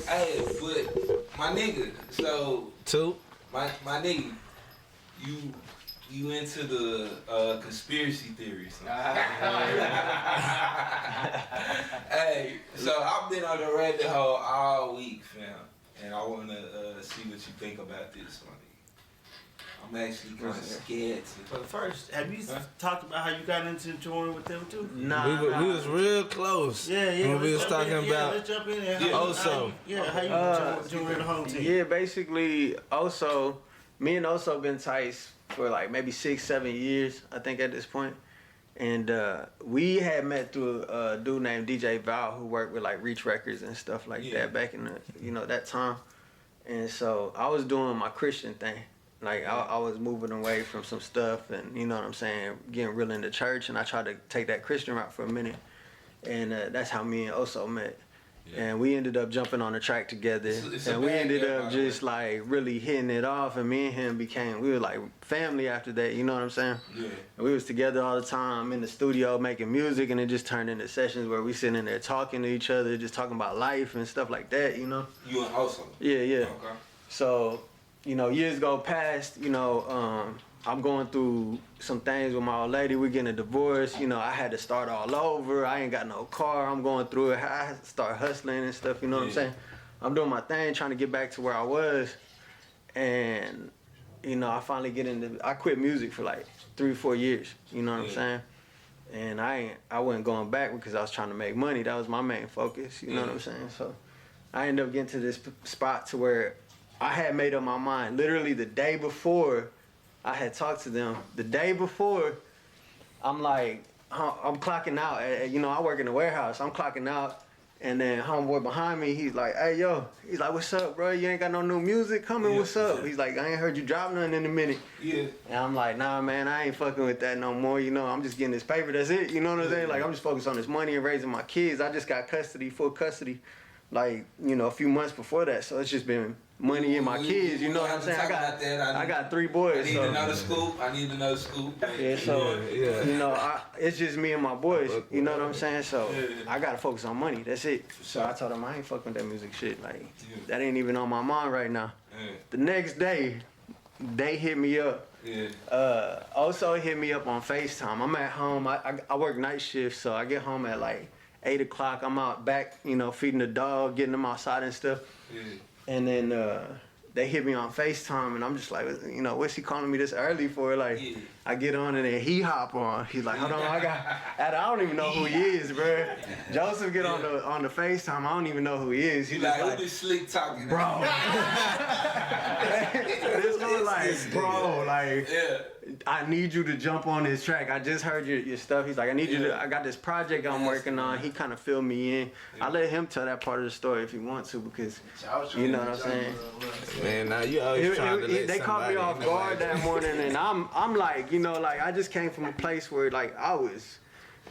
Hey, but my nigga, so my nigga, you into the conspiracy theories. Hey, so I've been on the rabbit hole all week, fam, and I wanna see what you think about this, my nigga. I'm actually kind of scared to. But first, have you talked about how you got into touring with them too? Nah, we was real close. Yeah. When we was talking about. Let's jump in there. Oso. How you joined the home team? Yeah, basically, Oso, me and Oso been tight for like maybe 6-7 years, I think at this point. And we had met through a dude named DJ Val who worked with like Reach Records and stuff like that back in the, that time. And so I was doing my Christian thing. Like I was moving away from some stuff and, you know what I'm saying, getting real into church, and I tried to take that Christian route for a minute. And that's how me and Oso met. And we ended up jumping on the track together, and we ended up just like really hitting it off, and me and him we were like family after that, you know what I'm saying? Yeah. And we was together all the time in the studio making music, and it just turned into sessions where we sitting in there talking to each other, just talking about life and stuff like that, you know? You and Oso? Yeah. Okay. So, you know, years go past, you know, I'm going through some things with my old lady. We're getting a divorce. You know, I had to start all over. I ain't got no car. I'm going through it. I had to start hustling and stuff, you know what I'm saying? I'm doing my thing, trying to get back to where I was. And, you know, I finally I quit music for like 3-4 years, you know what I'm saying? And I wasn't going back because I was trying to make money. That was my main focus, you know what I'm saying? So I ended up getting to this spot to where I had made up my mind. Literally the day before I had talked to them, the day before, I'm like, I'm clocking out. You know, I work in the warehouse. I'm clocking out, and then homeboy behind me, he's like, hey, yo. He's like, what's up, bro? You ain't got no new music coming? What's up? He's like, I ain't heard you drop nothing in a minute. Yeah. And I'm like, nah, man, I ain't fucking with that no more. You know, I'm just getting this paper. That's it. You know what I'm saying? Like, I'm just focused on this money and raising my kids. I just got full custody, like, you know, a few months before that. So it's just been money in my kids, you know what I'm saying? I got 3 boys. I need another scoop. Yeah, so, you know, it's just me and my boys, you know what I'm saying? So I got to focus on money, that's it. So I told them I ain't fucking with that music shit. Like, that ain't even on my mind right now. The next day, they hit me up. Also hit me up on FaceTime. I'm at home. I work night shift, so I get home at like 8 o'clock. I'm out back, you know, feeding the dog, getting them outside and stuff. And then they hit me on FaceTime, and I'm just like, you know, what's he calling me this early for? Like, I get on, and then he hop on. He's like, hold on, I don't even know who he is, bro. Joseph get on the FaceTime, I don't even know who he is. He's like, like, who this slick talking? Bro. This one like, bro, like, I need you to jump on this track. I just heard your stuff. He's like, I got this project I'm working on. He kind of filled me in. I let him tell that part of the story if he wants to, because you know what I'm saying. Man, now you always trying to let they caught me off guard that morning, and I'm like, you know, like I just came from a place where like I was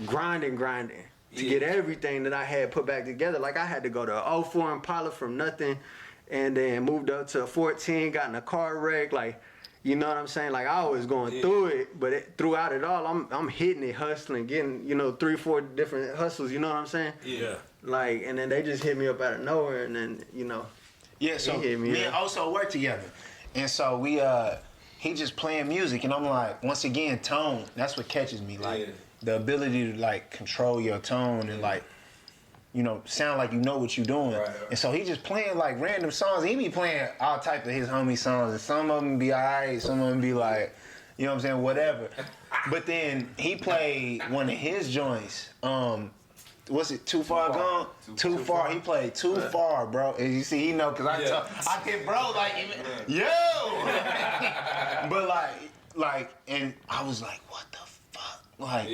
grinding to get everything that I had put back together. Like I had to go to 04 Impala from nothing, and then moved up to 14, got in a car wreck, like. You know what I'm saying? Like I was going through it, but throughout it all, I'm hitting it, hustling, getting 3-4 different hustles. You know what I'm saying? Yeah. Like, and then they just hit me up out of nowhere, and then Yeah. So me and Oso work together, and so he just playing music, and I'm like, once again, tone. That's what catches me, like the ability to like control your tone and like. Sound like you know what you're doing. Right. And so he just playing like random songs. He be playing all type of his homie songs. And some of them be alright, some of them be like, you know what I'm saying, whatever. But then he played one of his joints. What's it, Too Far Gone? Too Far. He played Too Far, bro. And you see, he know, because I hit bro like, yo! But like, and I was like, what the fuck? Like,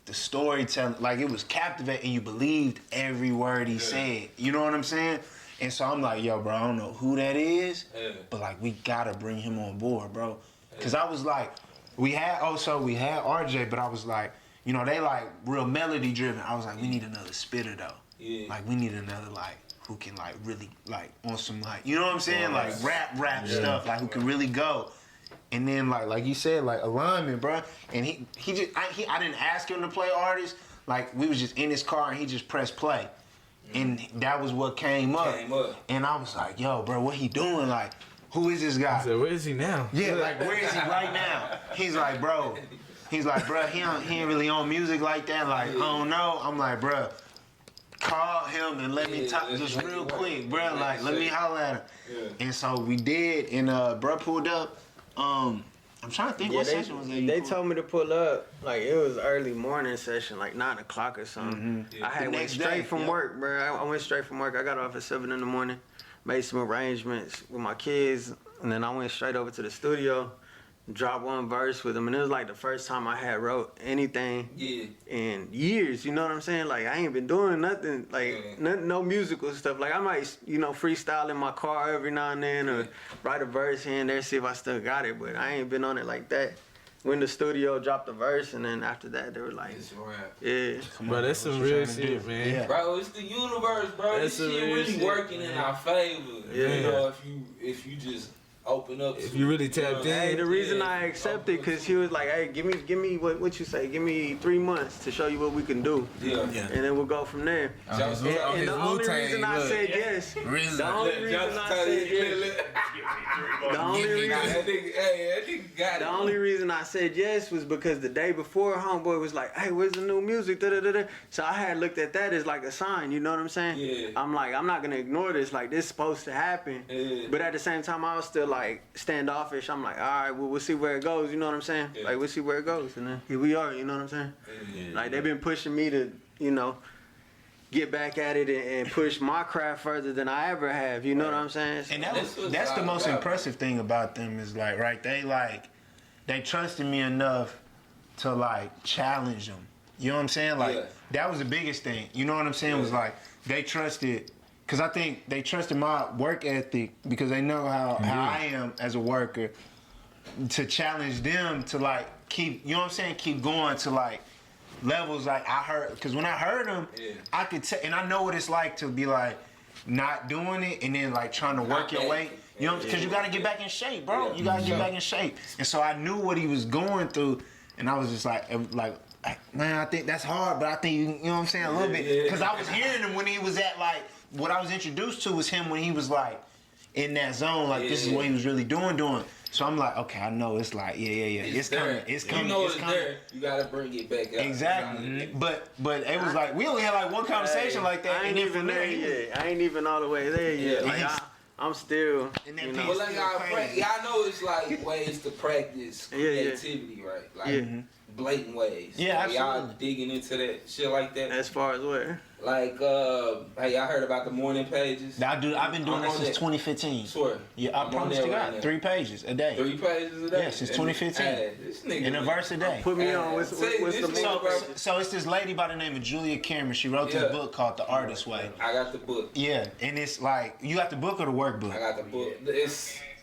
the storytelling, like it was captivating. You believed every word he said. You know what I'm saying? And so I'm like, yo, bro, I don't know who that is, but like we gotta bring him on board, bro. Cause I was like, we had RJ, but I was like, they like real melody driven. I was like, we need another spitter though. Yeah. Like we need another like who can like really like on some like, you know what I'm saying? Like rap stuff, like who can really go. And then like you said, like alignment, bro. And I didn't ask him to play artists. Like we was just in his car and he just pressed play, and that was what came up. And I was like, yo, bro, what he doing? Like, who is this guy? So where is he now? Yeah, like where is he right now? He's like, bro, he ain't really on music like that. Like I don't know. I'm like, bro, call him and let me talk just real quick, bro. Like let me holler at him. Yeah. And so we did, and bro pulled up. I'm trying to think what session was that. They told me to pull up, like it was early morning session, like 9 o'clock or something. Mm-hmm. I went straight from work, bro. I went straight from work. I got off at 7 in the morning, made some arrangements with my kids, and then I went straight over to the studio, dropped one verse with them, and it was like the first time I had wrote anything in years. You know what I'm saying? Like I ain't been doing nothing, like no musical stuff. Like I might, freestyle in my car every now and then, or write a verse here and there, see if I still got it. But I ain't been on it like that. Went in the studio, dropped the verse, and then after that they were like, it's rap. Yeah. Bro, that's some real shit, man. Yeah. Bro, it's the universe, bro. This shit really working in our favor. Yeah. If you just open up. If you really tapped in. Hey, the reason I accepted, because he was like, hey, give me what you say, give me 3 months to show you what we can do. Yeah. And then we'll go from there. And the only reason I said yes, the only reason I said yes was because the day before, homeboy was like, hey, where's the new music? So I had looked at that as like a sign, you know what I'm saying? Yeah. I'm like, I'm not gonna ignore this, like this is supposed to happen. Yeah. But at the same time, I was still like standoffish. I'm like, all right, well, we'll see where it goes, you know what I'm saying? Yeah. Like, we'll see where it goes, and then here we are, you know what I'm saying? Yeah. Like, they've been pushing me to, get back at it and push my craft further than I ever have, you know what I'm saying? And that's the most impressive thing about them is like, right, they trusted me enough to like challenge them. You know what I'm saying? Like, that was the biggest thing, you know what I'm saying? Was like, they trusted. Because I think they trusted my work ethic because they know how I am as a worker, to challenge them to like keep, you know what I'm saying, keep going to like levels like I heard. Because when I heard them, I could tell, and I know what it's like to be like not doing it and then like trying to work your way. You know, because you got to get back in shape, bro. You got to get back in shape. And so I knew what he was going through, and I was just like, man, I think that's hard, but I think, you know what I'm saying, a little bit. Because I was hearing him when he was at like, what I was introduced to was him when he was like in that zone, like this is what he was really doing. So I'm like, okay, I know it's like, it's coming. It's coming. You know it's there. You gotta bring it back up. Exactly. But it was like we only had like one conversation like that. I ain't even there yet. I ain't even all the way there yet. Like I'm still, Well, like y'all know it's like ways to practice creativity, right? Like blatant ways. Yeah, like, y'all digging into that shit like that. As far as where? Like, hey, y'all heard about the morning pages? I've been doing that since 2015. Swear. Yeah, I promise to God, 3 pages a day. 3 pages a day? Yeah, since 2015. This nigga. In a verse a day. Put me on. What's the So it's this lady by the name of Julia Cameron. She wrote this book called The Artist Way. I got the book. Yeah, and it's like, you got the book or the workbook? I got the book.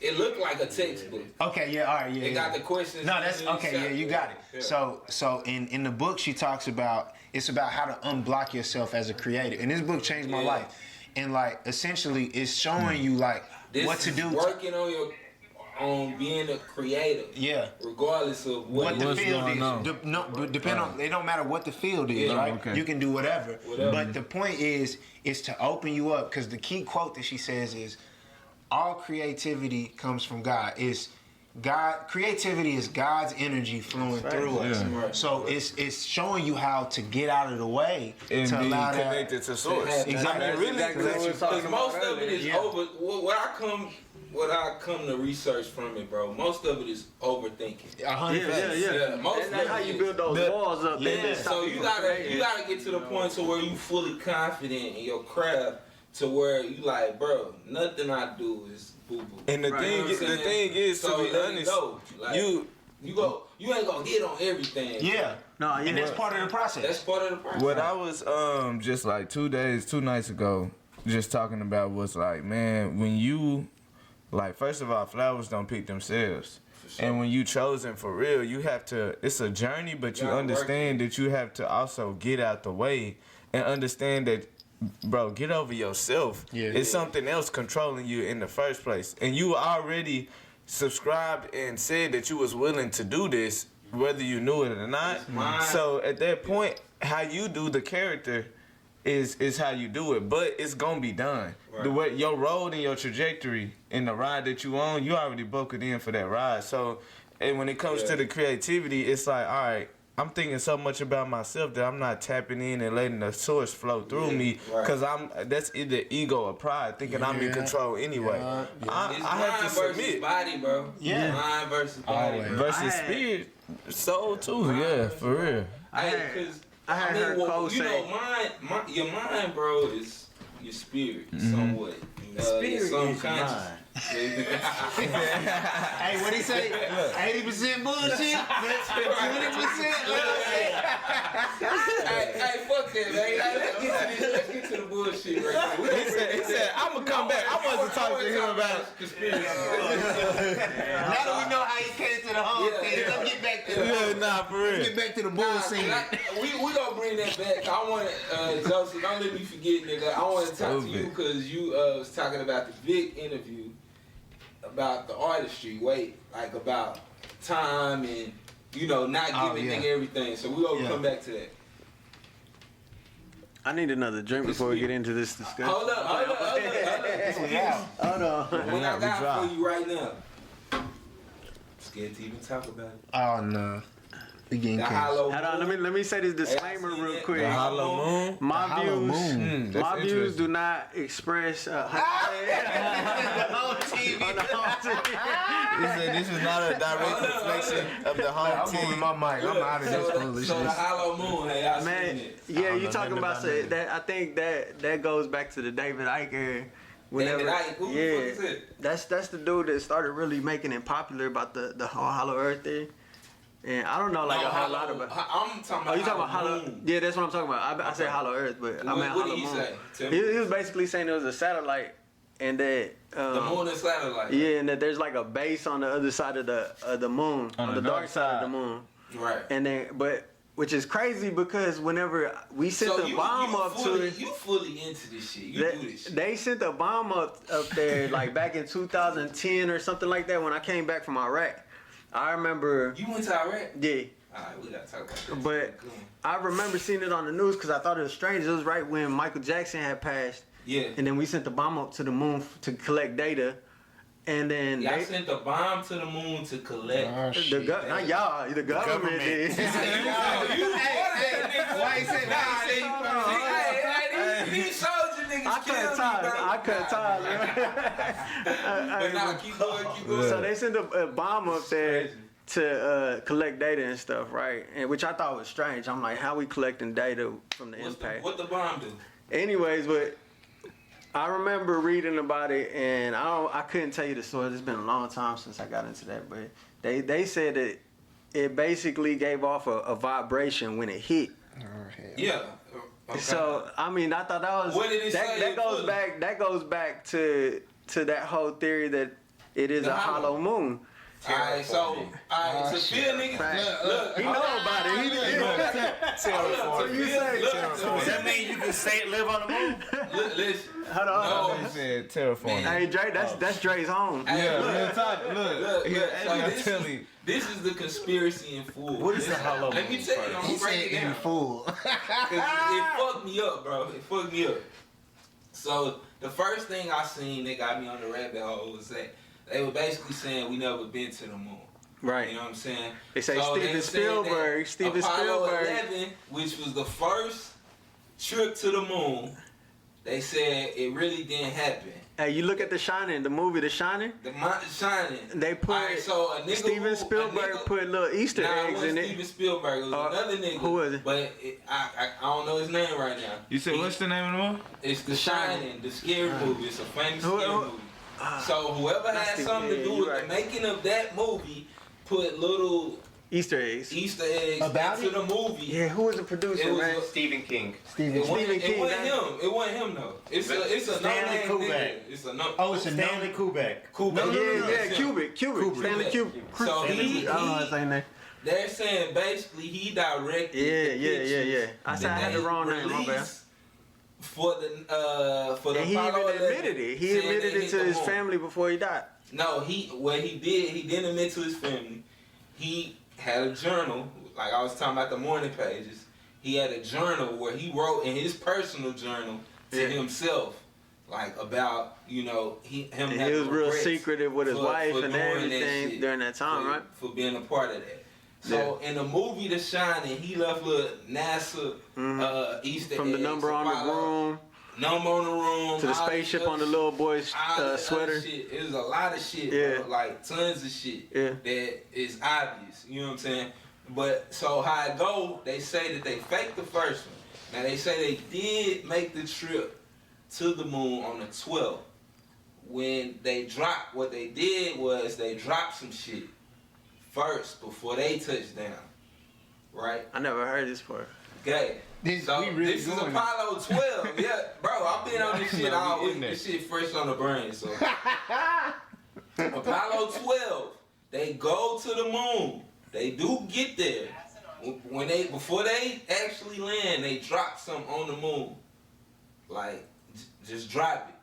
It looked like a textbook. Okay, yeah, all right, yeah. It got the questions. No, that's okay. Yeah, you got it. Yeah. So in the book, she talks about it's about how to unblock yourself as a creative, and this book changed my life. And like essentially, it's showing you like what to do. Working on being a creative. Yeah. Regardless of what the field is. Depend on. It don't matter what the field is, right? Okay. You can do whatever. But the point is to open you up, because the key quote that she says is, all creativity comes from God. Creativity is God's energy flowing through us. Yeah. So it's showing you how to get out of the way and to be allow connected to source. Exactly. Because most of it is over. What I come to research from it, bro. Most of it is overthinking. 100%. Yeah. Most that's how you build those walls up. Yeah. So you gotta get to the point to where you fully confident in your craft, to where you like, bro, nothing I do is boo boo. And the thing is, to be honest, like, you ain't gonna hit on everything. Yeah. No, and that's part of the process. That's part of the process. What I was just like 2 nights ago, just talking about was like, man, when you like, first of all, flowers don't pick themselves. Sure. And when you chosen for real, you have to, it's a journey, but you understand that you have to also get out the way and understand that, bro, get over yourself. Yeah. It's something else controlling you in the first place. And you already subscribed and said that you was willing to do this, whether you knew it or not. So at that point, how you do the character is how you do it, but it's gonna be done. Right. The way your road and your trajectory in the ride that you on, you already broke it in for that ride. So, and when it comes to the creativity, it's like, all right, I'm thinking so much about myself that I'm not tapping in and letting the source flow through me, because that's either ego or pride, thinking I'm in control anyway. I have to submit. Body, bro. Yeah. Mind versus body. Versus spirit, soul too. Yeah, for real. I heard Cole say, your mind, bro, is your spirit, somewhat. Spirit some is conscious. mine. Hey, what he say? 80% bullshit, 20%. Hey, fuck that, man. Let's get to the bullshit right now. He said, I'm gonna come back. I wanted to talk to him about conspiracy. Now that we know how he came to the home thing, let's get back to let's get back to the bull scene. We gonna bring that back. I want Joseph, don't let me forget, nigga. I want to talk to you because you was talking about the Vic interview about the artistry, like about time and not giving nigga everything. So we gonna come back to that. I need another drink before we get into this discussion. Hold up. Hold on. What I got for you right now? Scared to even talk about it. Oh no. Hold on, let me say this disclaimer real quick. The hollow moon. My views do not express. He said this is not a direct reflection of the home team. I'm moving my mic. I'm out of this foolishness. So the hollow moon, hey, I man, seen it. Yeah, you talking about that? I think that goes back to the David Icke era. David Icke, who the fuck is it? That's the dude that started really making it popular about the whole Hollow Earth thing. And I don't know a whole lot about. I'm talking about. You talking about Hollow? Yeah, that's what I'm talking about. I say Hollow Earth, but I meant Hollow Moon. Say? He was basically saying it was a satellite, and that the moon is satellite. Yeah, and that there's like a base on the other side of the moon, on the dark side of the moon. Right. And then, which is crazy because whenever we sent the bomb up to it, you fully into this shit. You do this shit. They sent a bomb up there like back in 2010 or something like that when I came back from Iraq. I remember. You went to Iraq? Yeah. Alright, we gotta talk about that. But I remember seeing it on the news because I thought it was strange. It was right when Michael Jackson had passed. Yeah. And then we sent the bomb up to the moon to collect data. And then y'all sent the bomb to the moon to collect. Not y'all, the government did. Why he said that? These soldiers niggas kill me, bro. I cut ties. But nah, keep going. So they sent a bomb up there to collect data and stuff, right? And which I thought was strange. I'm like, how we collecting data from the impact? What the bomb do? Anyways, but I remember reading about it, and I couldn't tell you the story. It's been a long time since I got into that, but they said that it basically gave off a vibration when it hit. Yeah. Okay. So I mean, I thought that was what did it say? That goes back to that whole theory that it is a hollow moon. Alright, so feel niggas. Look, he know about it. He didn't. So does that mean you can live on the moon? Listen. Hold on. He said terraforming. Hey Dre, that's Dre's home. This is the conspiracy in full. What is the hollow moon? Let me tell you, I'm gonna break it down. In full. Cause it fucked me up, bro. It fucked me up. So the first thing I seen that got me on the rabbit hole was that they were basically saying we never been to the moon. Right. You know what I'm saying? They say Steven Spielberg. Apollo 11, which was the first trip to the moon, they said it really didn't happen. Hey, you look at The Shining, the movie The Shining. The Shining. They put Steven Spielberg put little Easter eggs in it. Steven Spielberg. It was another nigga. Who was it? But I don't know his name right now. You said what's the name of the movie? It's The Shining, the scary movie. It's a famous scary movie. So whoever had something to do with the making of that movie put little Easter eggs into the movie. Yeah, who was the producer, man? Stephen King. Stephen King. It wasn't him. It wasn't him though. It's a Stanley Kubrick. It's a Stanley Kubrick. Kubrick. Stanley Kubrick. So I don't know his name. They're saying basically he directed. Yeah. I said I had the wrong name. My bad. For the and he Apollo even admitted it. He admitted it to his family before he died. No, he didn't admit to his family. He had a journal, like I was talking about the morning pages. He had a journal where he wrote in his personal journal to himself, like about him. And he was real secretive with his wife and everything during that time, right? For being a part of that. So in the movie The Shining, he left little NASA Easter from eggs. the number on the room. Number on the room. To the spaceship on the little boy's sweater. It was a lot of shit, bro. Like tons of shit that is obvious. You know what I'm saying? But so how it go, they say that they faked the first one. Now they say they did make the trip to the moon on the 12th. When they dropped, what they did was they dropped some shit first before they touched down. Right? I never heard this part. Okay. This is Apollo 12. Yeah, bro, I've been on this shit all week. This shit fresh on the brain. So Apollo 12, they go to the moon. They do get there. Before they actually land, they drop something on the moon. Like, just drop it.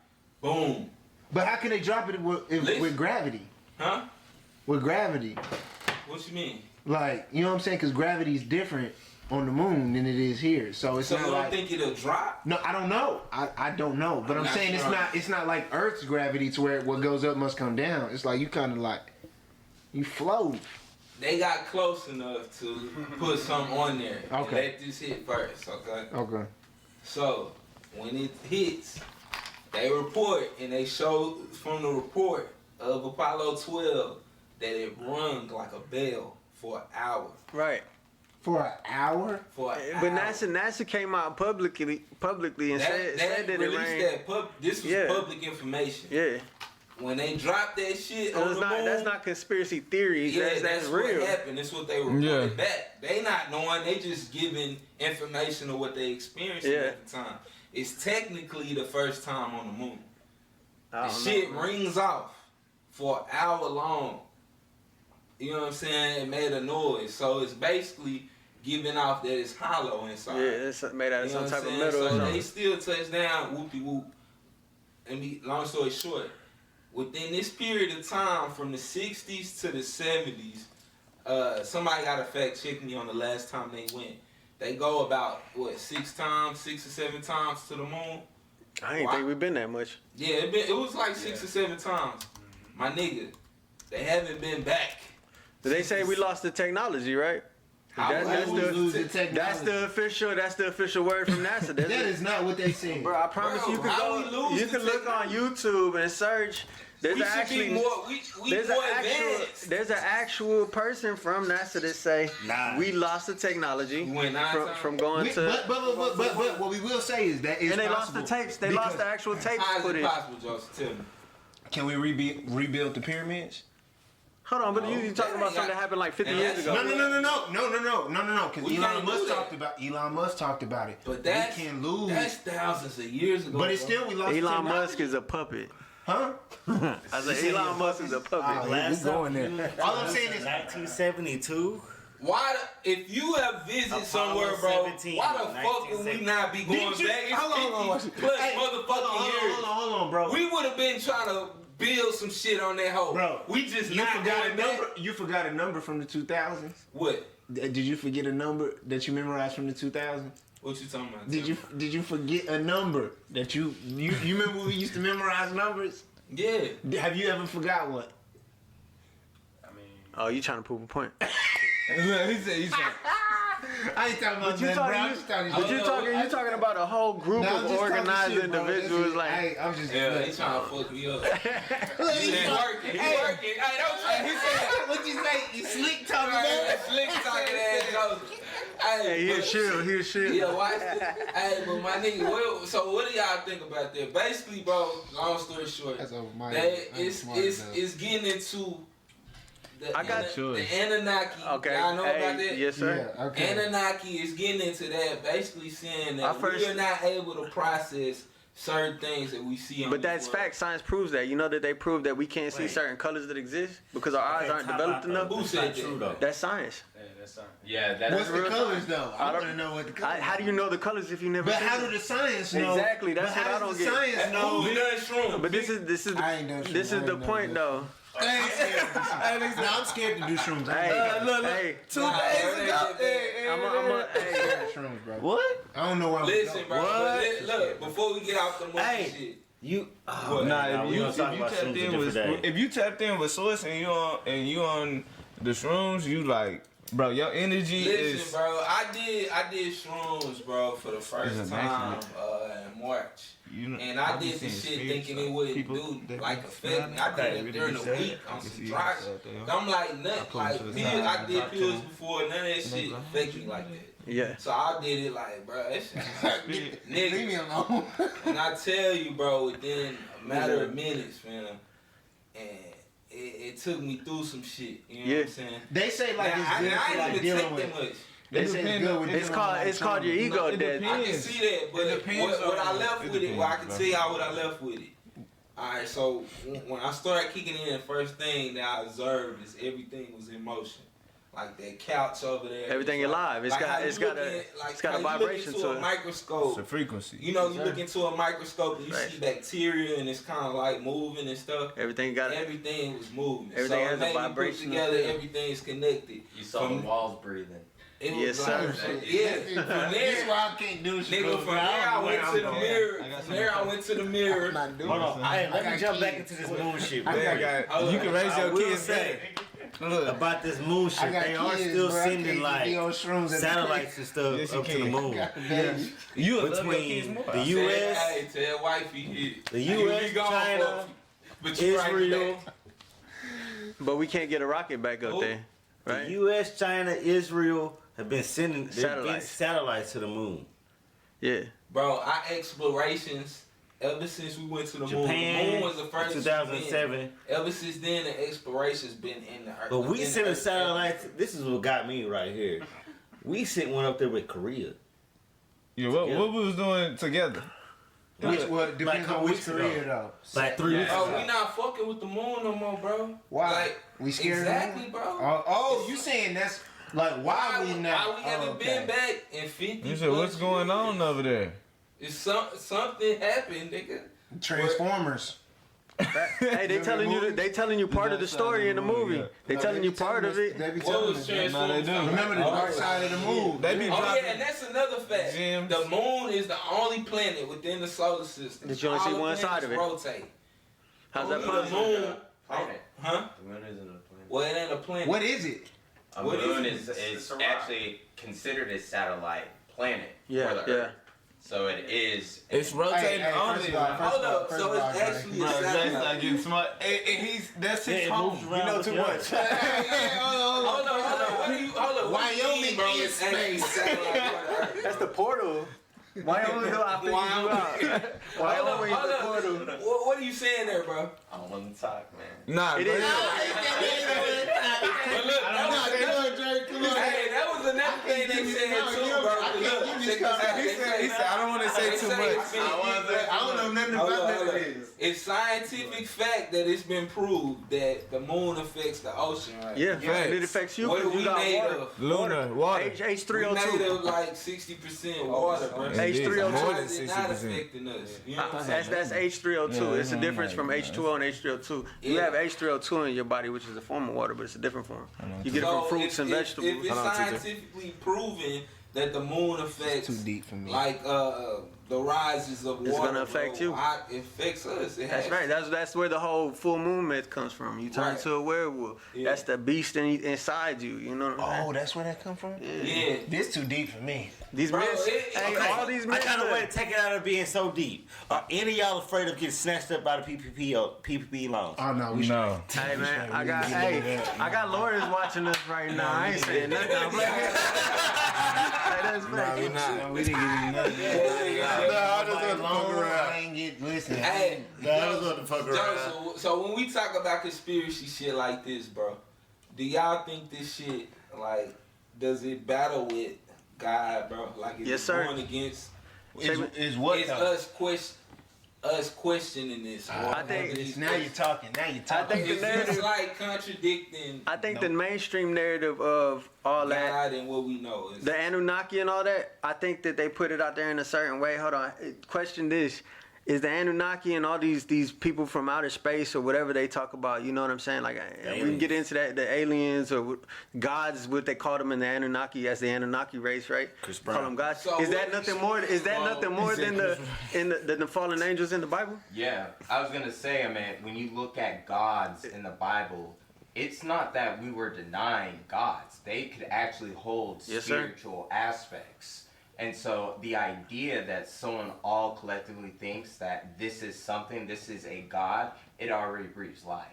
Boom. But how can they drop it with gravity? Huh? With gravity. What you mean? Like, you know what I'm saying? Because gravity is different on the moon than it is here. So it's not you like... don't think it'll drop? No, I don't know. I don't know. But I'm saying sure. It's not like Earth's gravity to where what goes up must come down. It's like you kind of like... You float. They got close enough to put something on there. Okay. Let this hit first, okay? Okay. So, when it hits, they report, and they show from the report of Apollo 12 that it rung like a bell for an hour. Right. For an hour? For an But hour. NASA came out publicly and said that it rang. This was public information. Yeah. When they dropped that shit on the moon, that's not conspiracy theories. Yeah, that's what real. happened. That's what they reported back. They not knowing. They just giving information of what they experienced at the time. It's technically the first time on the moon. The shit rings off for an hour long. You know what I'm saying? It made a noise. So it's basically giving off that it's hollow inside. Yeah, it's made out of some type of metal. So they still touch down, whoopie-whoop. And long story short, within this period of time, from the 60s to the 70s, somebody got to fact check me on the last time they went. They go about, 6 or 7 times to the moon? I ain't think we've been that much. Yeah, it was like 6 or 7 times. My nigga, they haven't been back. They say we lost the technology, right? That's the official word from NASA. That is not what they say. Bro, I promise you can look on YouTube and search. There's an actual person from NASA that say we lost the technology from going to. But what we will say is that it's and they possible. lost the tapes. They lost the actual tapes footage. Possible, Joseph? Tell me. Can we rebuild the pyramids? Hold on, but you talking about something that happened like 50 years ago. No. Because Elon Musk talked about it. But we can lose. That's thousands of years ago. But it's still we lost. Elon Musk is a puppet. Huh? I said Elon Musk is a puppet. Last going there. All I'm saying is 1972. Why, if you have visited somewhere, bro, why the fuck would we not be going back? It's 50 plus motherfucking years. Hold on, bro. We would have been trying to build some shit on that hoe. Bro, we just you not forgot going a number. back. You forgot a number from the 2000s. What? Did you forget a number that you memorized from the 2000s? What you talking about? Did you forget a number that you remember when we used to memorize numbers? Yeah. Have you ever forgot what? Oh, you trying to prove a point? He said. I ain't talking about that, you talking about a whole group of organized individuals like. I'm just he's trying to fuck me up. He's working. Hey, don't try. He said, what you say? You slick talking slick talking ass. Hey, he a shield. Yeah, watch this. Hey, but my nigga, so what do y'all think about that? Basically, bro, long story short, it's getting into the Anunnaki. Okay. Y'all know about that? Yes, sir. Yeah, okay. Anunnaki is getting into that, basically saying that we are not able to process certain things that we see on But that's fact. Science proves that. You know that they prove that we can't see certain colors that exist because our eyes aren't developed enough? Who said that? That's science. Yeah, that's what's the colors though? I want to know what the colors. How do you know the colors if you never? But seen how them? do the science know? Exactly, that's what I don't get. Science know? Who done shrooms? But this is the point though. I'm scared to do shrooms. Hey, 2 days ago. Shrooms, bro. What? I don't know why. Listen, bro. Look, before we get off the monkey shit. If you tapped in with Source and you on the shrooms, you like, bro, your energy is. Listen, bro, I did shrooms, bro, for the first time in March. And I did this shit thinking it wouldn't do like affect me. I did it during the week on some dry shit. I'm like, nothing. Like, pills, I did pills before, none of that shit affect me like that. Yeah. So I did it like, bro, that shit. Leave me alone. And I tell you, bro, within a matter of minutes, man, and it took me through some shit. You know what I'm saying? They say like now, it's good for like dealing with. Much. They say it's good with it's called your ego death. I can see that, but what I left with it, I can tell y'all what I left with it. Alright, so when I started kicking in, the first thing that I observed is everything was in motion. Like that couch over there. Everything alive. It's got a vibration to a it. microscope. It's a frequency. You know, you look into a microscope and you see bacteria and it's kind of like moving and stuff. Everything was moving. Everything has a Put vibration. together, everything's connected. You saw the walls breathing. Yes, sir. Yeah. From there, why I can't do shit. nigga, from there I went to the mirror. From there I went to the mirror. Hold on. Let me jump back into this moon shit, bro. You can raise your kids say about this moon shit. They are still sending like satellites and stuff up to the moon. You between the U.S. Hey, tell wifey, the U.S., China, Israel. But we can't get a rocket back up there, right? The U.S., China, Israel have been sending satellites to the moon. Yeah. Bro, our explorations, ever since we went to the moon, the moon was the first 2007. Ever since then, the exploration's been in the earth. But we sent a satellite. This is what got me right here. We sent one up there with Korea. Yeah, what we was doing together? Depends on which Korea though. Like 3 weeks ago. Oh, we not fucking with the moon no more, bro. Why? Like, we scared exactly, of bro. Oh, you saying that's like why we not? Why we haven't been back in 50? You said what's going on over there? It's something happened, nigga. Transformers. Hey, they telling you part of the story in the movie. They telling you part of it. They be What telling was us. Transformers? Remember the dark side of the moon. They be dropping and that's another fact. gems. The moon is the only planet within the solar system. That you only see All the one side of it. planets rotate. How's that The possible? moon, huh? The moon isn't a planet. Well, it ain't a planet. What is it? A moon is actually considered a satellite planet for the Yeah. Earth. So it is. It's rotating only. Hold up, so it's actually a satellite. Getting smart. And that's his home. You know too much. Hold on. Wyoming bro, is it's actually a satellite for the Earth. That's the portal. Wyoming, I figured you out. Wyoming is the portal. What are you saying there, bro? I don't want to talk, man. Nah, It is. But look, that was another thing they said too, bro. He said, I don't want to say too much. I don't know nothing about that. It's scientific fact that it's been proved that the moon affects the ocean, right? Yeah, and it affects you What are because we you got made water. of? Lunar, water. We made H302. of like 60% water, bro. H302. More Why than is it not 60%. affecting us? You know what I'm saying? That's H302. It's a difference from H2O and H302. You have H302 in your body, which is a form of water, but it's a different form. You get it from fruits and vegetables. If it's scientifically proven that the moon affects, Too deep for me. like the rises of water, It's gonna affect you. It affects us. That's right. That's where the whole full moon myth comes from. You turn into a werewolf. Yeah. That's the beast inside you. You know what I'm saying? Oh, that's where that come from? Yeah. This too deep for me. These Bro, myths, all these I myths. got a way to take it out of being so deep. Are any of y'all afraid of getting snatched up by the PPP loans? Oh, no, we No. Hey man, I got lawyers watching us right now. I ain't saying nothing. I'm like, hey, that's We not. We didn't get any nothing. I just want to fuck around. I ain't get, listen. Hey, I just want to fuck around. so when we talk about conspiracy shit like this, bro, do y'all think this shit, like, does it battle with God, bro? Like, is Yes, it sir. going against? Is what It's though? us questioning this. I think It's, now you're talking. I think the It's narrative. like contradicting I think the mainstream narrative of all that, God and what we know. Is, the Anunnaki and all that, I think that they put it out there in a certain way. Hold on, question this: is the Anunnaki and all these people from outer space or whatever they talk about? You know what I'm saying? Like we can get into that, the aliens or gods, what they call them in the Anunnaki as the Anunnaki race, right? Chris Call Brown. them gods. So Is that what- nothing more? Is that nothing more than the fallen angels in the Bible? Yeah, I was gonna say, I mean, when you look at gods in the Bible, it's not that we were denying gods. They could actually hold Yes, sir. spiritual aspects. And so the idea that someone all collectively thinks that this is something, this is a god, it already breathes life.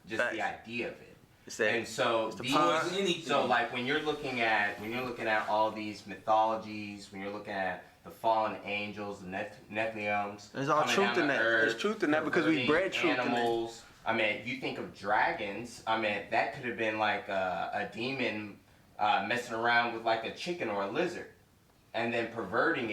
Just Facts. the idea of it. It's that. And so the these, power. so like when you're looking at all these mythologies, when you're looking at the fallen angels, the Nephilims, There's all coming truth down in to that. Earth, There's truth in that because we perverting bred truth in that. animals. I mean, you think of dragons. I mean, that could have been like a demon messing around with like a chicken or a lizard, and then perverting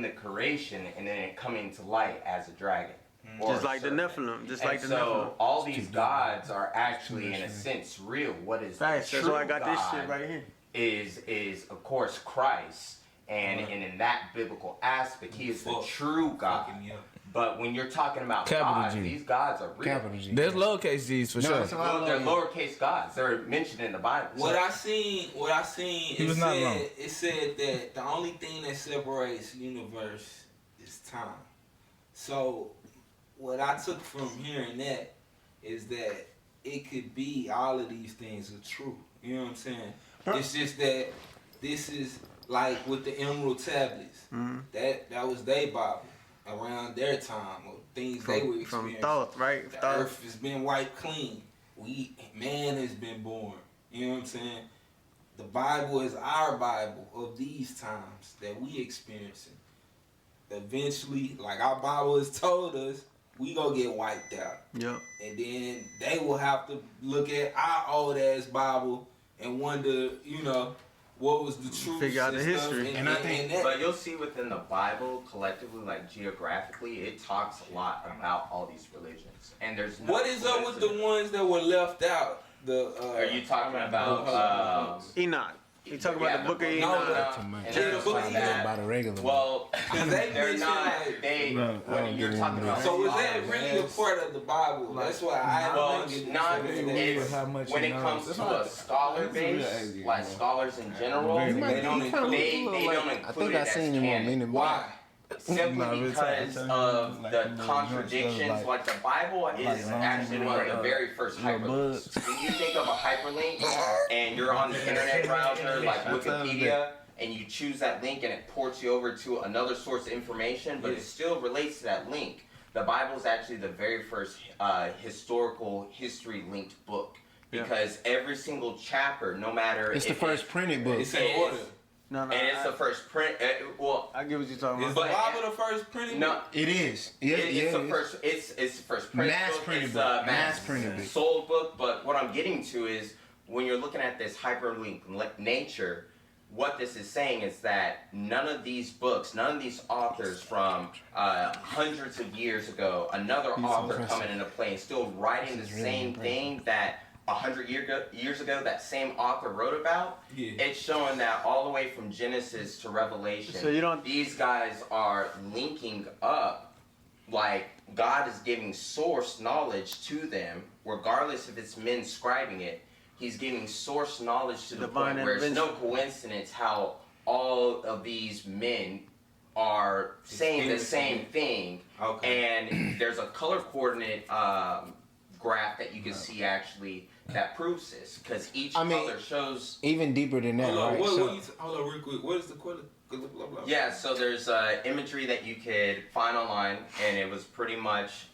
the creation, and then it coming to light as a dragon. or Just a like the serpent. Nephilim. Just And like the so Nephilim. all these gods are actually, in a sense, real. What is Facts. the That's true why I got this God shit right here. is of course Christ, and in that biblical aspect, He is the true God. But when you're talking about Capital gods, G. these gods are real. Capital G. There's lowercase G's for sure. They're lowercase gods. They're mentioned in the Bible. What I seen, He was not wrong. it said that the only thing that separates universe is time. So what I took from hearing that is that it could be all of these things are true. You know what I'm saying? It's just that this is like with the Emerald Tablets. That was their Bible around their time, or things they were From experiencing. thought, right? The Thought. earth has been wiped clean. Man has been born. You know what I'm saying? The Bible is our Bible of these times that we experiencing. Eventually, like our Bible has told us, we gonna get wiped out. Yep. And then they will have to look at our old ass Bible and wonder, you know, what was the truth. Figure out the stuff. history. And I think- that, But you'll see within the Bible, collectively, like geographically, it talks a lot about all these religions. And there's no what is up with the ones that were left out? Are you talking about Enoch. You talk about the book of no, Enoch. Too much. and Yeah, there's the book like of that. About a regular one. Well, they they're mention, not. like- They. No, I When don't you're get talking into about. So is that really a part of the Bible? That's why I Well, don't it's get not. this. It's, how much when he it knows. comes to a scholar base, like scholars in general, Very they good. don't include I think it I as seen him on canon. Meaning Why? Simply because of the contradictions. Like the Bible is actually one of the very first hyperlinks. When you think of a hyperlink and you're on the internet browser like Wikipedia and you choose that link and it ports you over to another source of information, but it still relates to that link. The Bible is actually the very first historical history linked book because every single chapter, no matter it's the first printed book. It's in order. No, and it's the first print. Well, I get what you're talking about. Is the Bible the first printed book? No, it is. Yeah, it's the first. It's the first printed mass book. Printed it's book. Mass printed book. Sold book. But what I'm getting to is when you're looking at this hyperlink nature, what this is saying is that none of these books, none of these authors from hundreds of years ago, another author coming into play and still writing the same thing that 100 years ago that same author wrote about. It's showing that all the way from Genesis to Revelation, these guys are linking up, like God is giving source knowledge to them, regardless if it's men scribing it. He's giving source knowledge to the point where it's no coincidence how all of these men are saying the same thing. And there's a color coordinate graph that you can see actually that proves this, because each color shows even deeper than that. Hold on, real quick. What is the color? Blah, blah, blah. Yeah, so there's imagery that you could find online, and it was pretty much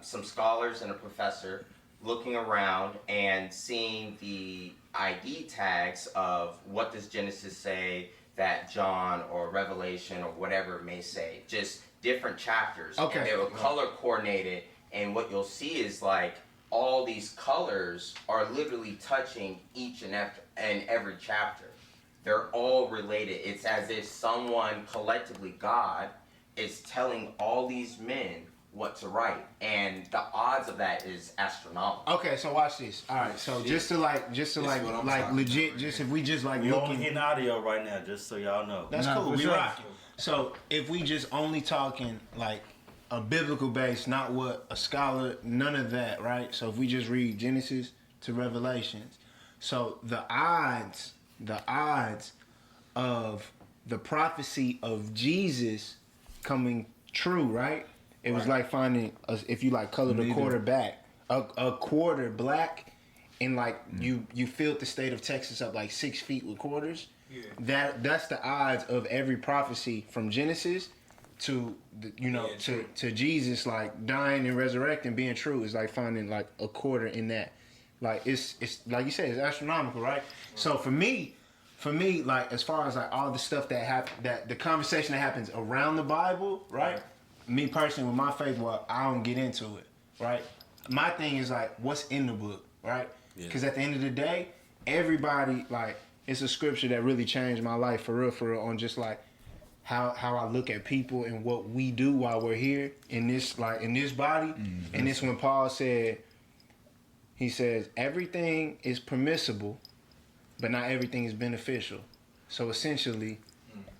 some scholars and a professor looking around and seeing the ID tags of what does Genesis say that John or Revelation or whatever it may say, just different chapters. And they were color coordinated, and what you'll see is like all these colors are literally touching each and every chapter. They're all related. It's as if someone, collectively God, is telling all these men what to write, and the odds of that is astronomical. Okay, so watch this. All right, so just to like legit, just if we just like we only getting audio right now, just so y'all know. That's cool. We rocking. So if we just only talking like a biblical base, not what a scholar, none of that, right? So if we just read Genesis to Revelations, so the odds of the prophecy of Jesus coming true, right? It was like finding, if you like colored a quarter back, a quarter black, and like you filled the state of Texas up like 6 feet with quarters. Yeah. That's the odds of every prophecy from Genesis to to Jesus like dying and resurrecting being true. Is like finding like a quarter in that. Like it's like you said, it's astronomical, right? So for me, like as far as like all the stuff that the conversation that happens around the Bible, right? Me personally, with my faith, well, I don't get into it, right? My thing is like, what's in the book, right? Because at the end of the day, everybody, like, it's a scripture that really changed my life for real, on just like how I look at people and what we do while we're here in this body. And it's when Paul said, he says, everything is permissible, but not everything is beneficial. So essentially,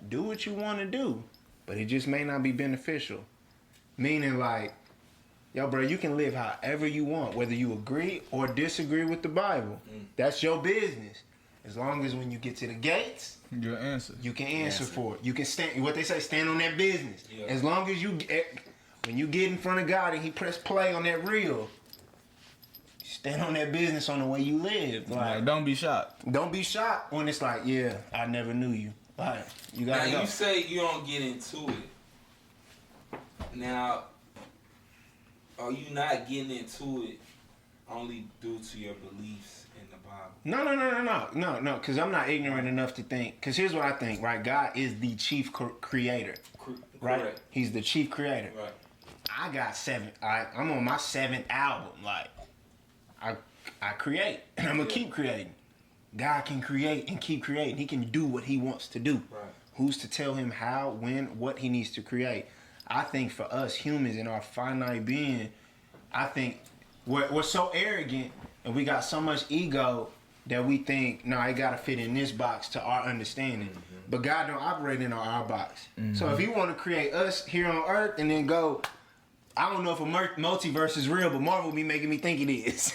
do what you want to do, but it just may not be beneficial. Meaning like, yo, bro, you can live however you want, whether you agree or disagree with the Bible. That's your business. As long as when you get to the gates, you can answer for it. You can stand, what they say, stand on that business. Yeah. As long as when you get in front of God and he press play on that reel, stand on that business on the way you live. Like, don't be shocked. Don't be shocked when it's like, yeah, I never knew you. Like, you gotta go. You say you don't get into it. Now, are you not getting into it only due to your beliefs in the Bible? No, because I'm not ignorant enough to think, because here's what I think, right? God is the chief creator, right? Correct. He's the chief creator. Right. I got 7, I'm on my 7th album, like, I create, and I'm going to keep creating. God can create and keep creating. He can do what he wants to do. Right. Who's to tell him how, when, what he needs to create? I think for us humans in our finite being, I think we're so arrogant and we got so much ego that we think, no, it got to fit in this box to our understanding. Mm-hmm. But God don't operate in our box. Mm-hmm. So if he want to create us here on earth and then go, I don't know if a multiverse is real, but Marvel be making me think it is.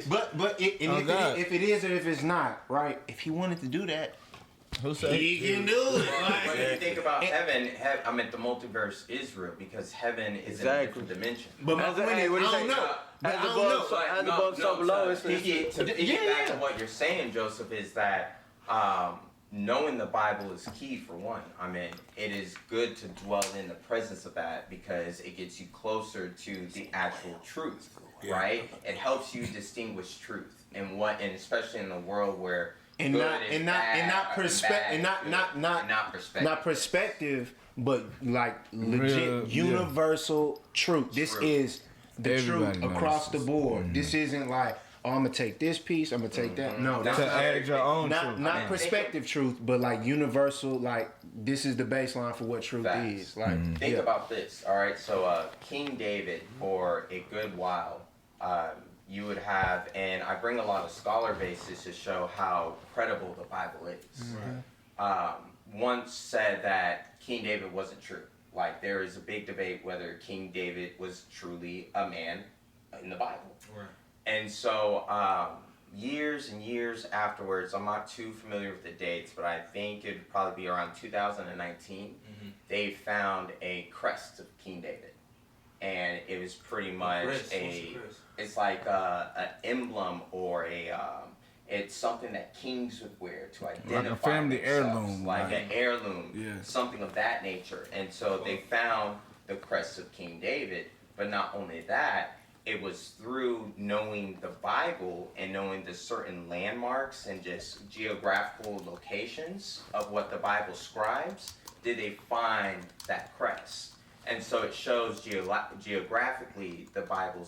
But if it is or if it's not, right? If he wanted to do that, Who said he can do it? When you think about heaven, I meant the multiverse is real because heaven is in a different dimension. But my point is, I don't know. But I don't know. So below, to piggyback to what you're saying, Joseph, is that knowing the Bible is key for one. I mean, it is good to dwell in the presence of that because it gets you closer to the actual truth, right? It helps you distinguish truth and especially in the world where not perspective, but like legit universal truth. This is the truth across the board. Mm-hmm. This isn't like, oh, I'm gonna take this piece, I'm gonna take that. No, that's to add your own truth. Not perspective truth, but like universal. Like this is the baseline for what truth is. Like think about this. All right, so King David, for a good while, you would have, and I bring a lot of scholar bases to show how credible the Bible is. Mm-hmm. Once said that King David wasn't true. Like there is a big debate whether King David was truly a man in the Bible. Right. And so years and years afterwards, I'm not too familiar with the dates, but I think it'd probably be around 2019, they found a crest of King David. And it was pretty much it's like an emblem or it's something that kings would wear to identify like a family themselves, heirloom, like an heirloom, something of that nature. And so they found the crest of King David, but not only that, it was through knowing the Bible and knowing the certain landmarks and just geographical locations of what the Bible scribes, did they find that crest. And so it shows geographically the Bible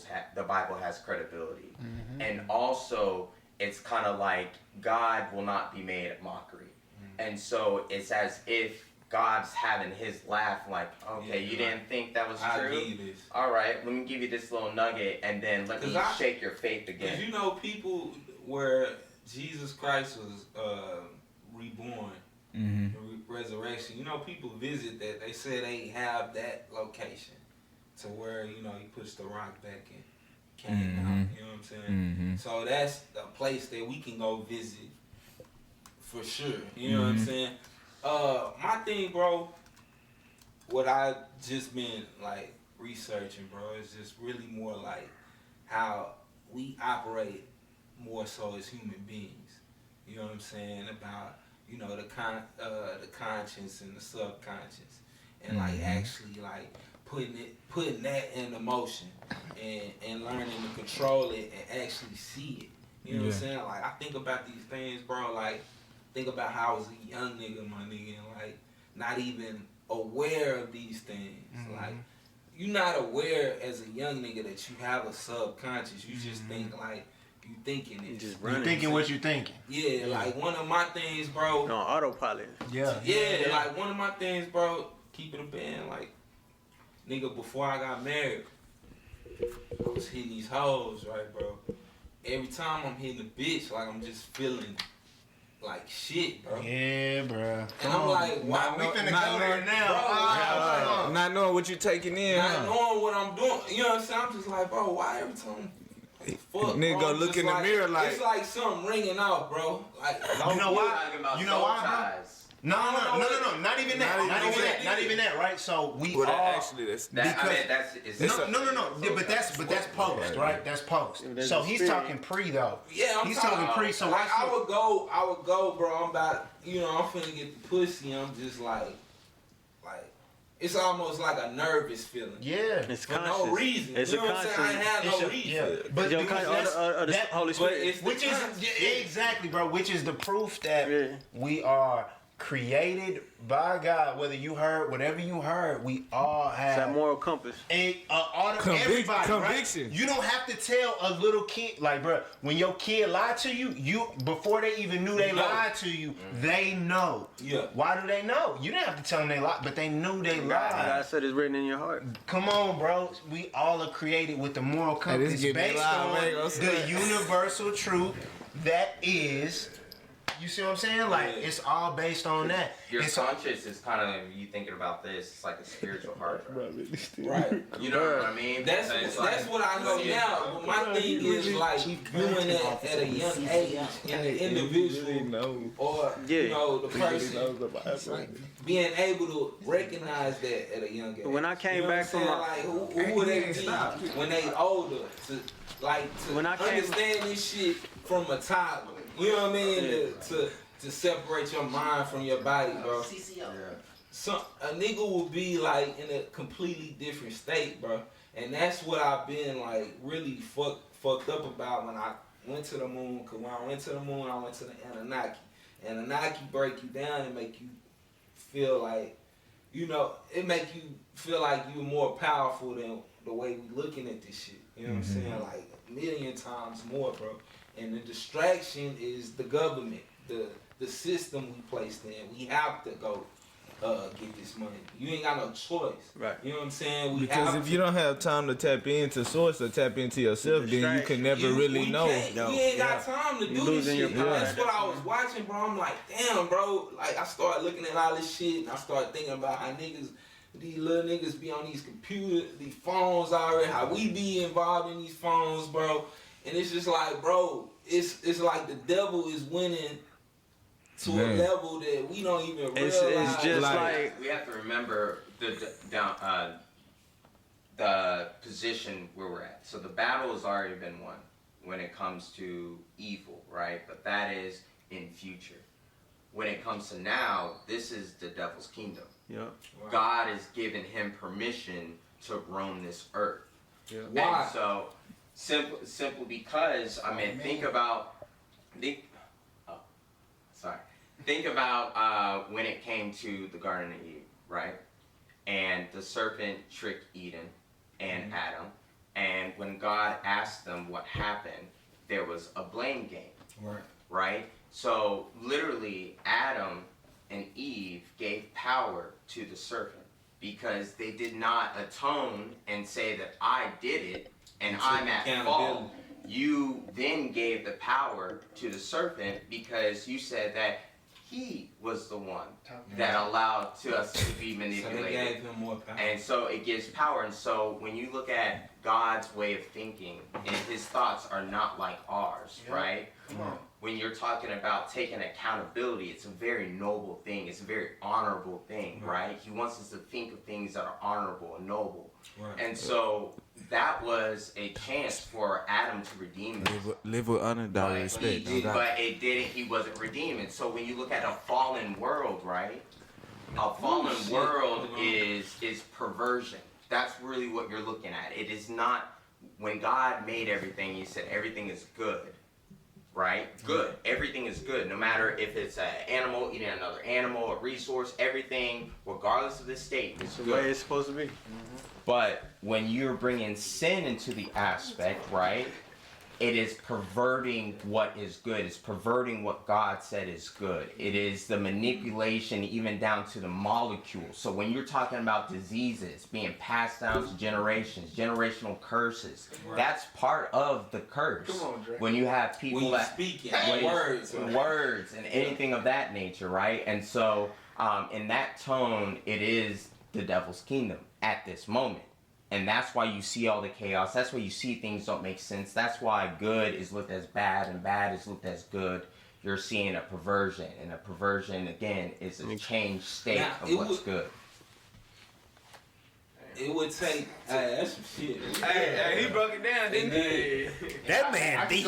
has credibility. Mm-hmm. And also it's kind of like God will not be made a mockery. Mm-hmm. And so it's as if God's having his laugh, like, okay, you didn't think that was true? All right, let me give you this little nugget, and then let me shake your faith again. Because you know, people where Jesus Christ was reborn, resurrection, you know, people visit that. They say they have that location to where, you know, he puts the rock back in, came out, you know what I'm saying? Mm-hmm. So that's a place that we can go visit for sure, you know what I'm saying? My thing, bro, what I just been like researching, bro, is just really more like how we operate more so as human beings. You know what I'm saying? About, you know, the conscience and the subconscious, and like actually like putting that in motion and learning to control it and actually see it. You know what I'm saying? Like I think about these things, bro, like think about how I was a young nigga, my nigga, and like not even aware of these things. Like you're not aware as a young nigga that you have a subconscious. You just think like you thinking it. You're thinking what you're thinking. Yeah, like one of my things, bro. On autopilot. Yeah, like one of my things, bro, keep it a band, like, nigga, before I got married, I was hitting these hoes, right, bro? Every time I'm hitting a bitch, like, I'm just feeling like shit, bro. Yeah, bro. And I'm like, why we finna go there now? Not knowing what you're taking in. Not knowing what I'm doing. You know what I'm saying? I'm just like, bro, why every time? Fuck, nigga, bro, go look in the mirror like it's like something ringing out, bro. Like, you know why? You know why, bro? No, not even that. Not even that, right? So we all actually that's but that's post, right? That's post. So he's talking pre though. Yeah, he's talking pre. So like I would go, bro. I'm about, you know, I'm finna get the pussy. I'm just like it's almost like a nervous feeling. Yeah, it's for no reason. It's you know what I'm saying? I have no reason. Yeah. But the Holy Spirit, which is exactly, bro. Which is the proof that we are created by God. Whether you heard whatever you heard, we all have that moral compass. Everybody, conviction. Right? You don't have to tell a little kid, like, bro, when your kid lied to you before they even knew they lied to you, they know. Yeah. Why do they know? You didn't have to tell them they lied, but they knew they lied. God said it's written in your heart. Come on, bro. We all are created with the moral compass based on the universal truth that is, You see what I'm saying? Like it's all based on that. Your conscience is kind of, you thinking about this, it's like a spiritual hard drive. Right. You know what I mean? That's what I know now. But my thing is like doing that at a young age in the individual or you know the person being able to recognize that at a young age. When I came back from like who would they be when they older to understand this shit from a toddler? You know what I mean? To separate your mind from your body, bro. So a nigga will be like in a completely different state, bro. And that's what I've been like really fucked up about when I went to the moon. Cause when I went to the moon, I went to the Anunnaki. Anunnaki break you down and make you feel like, you know, it make you feel like you're more powerful than the way we looking at this shit. You know what I'm saying? Like a million times more, bro. And the distraction is the government, the system we placed in. We have to go get this money. You ain't got no choice. Right. You know what I'm saying? Because if you don't have time to tap into source or tap into yourself, then you can never really know. You ain't got time to do this shit. That's what I was watching, bro. I'm like, damn, bro. Like, I started looking at all this shit, and I started thinking about how these little niggas be on these computers, these phones already, how we be involved in these phones, bro. And it's just like, bro, it's like the devil is winning to a level that we don't even realize. It's just like we have to remember the position where we're at. So the battle has already been won when it comes to evil, right? But that is in future. When it comes to now, this is the devil's kingdom. Yeah. Wow. God has given him permission to roam this earth. Yeah. Why? And so simple because think about when it came to the Garden of Eden, right? And the serpent tricked Eden and Adam, and when God asked them what happened, there was a blame game, right? So literally, Adam and Eve gave power to the serpent because they did not atone and say that I did it and I'm at fault. You then gave the power to the serpent because you said that he was the one that allowed us to be manipulated. So they gave him more power. And so it gives power. And so when you look at God's way of thinking, and his thoughts are not like ours, right? Come on. When you're talking about taking accountability, it's a very noble thing. It's a very honorable thing, right? He wants us to think of things that are honorable and noble. Right. And so that was a chance for Adam to redeem himself. Live with honor, dollar respect. But it didn't. He wasn't redeemed. And so when you look at a fallen world, right? A fallen world is perversion. That's really what you're looking at. It is not, when God made everything, he said everything is good. Right? Good. Everything is good. No matter if it's an animal eating another animal, a resource, everything, regardless of the state, is good. The way it's supposed to be. But when you're bringing sin into the aspect, right, it is perverting what is good. It's perverting what God said is good. It is the manipulation even down to the molecules. So when you're talking about diseases being passed down to generations, generational curses, that's part of the curse. Come on, Dre. When you have people that speak words and anything of that nature, right? And so in that tone, it is the devil's kingdom at this moment. And that's why you see all the chaos. That's why you see things don't make sense. That's why good is looked as bad and bad is looked as good. You're seeing a perversion. And a perversion, again, is a changed state of what's good. It would take... Hey, that's some shit. Hey, he broke it down, didn't he? That man deep.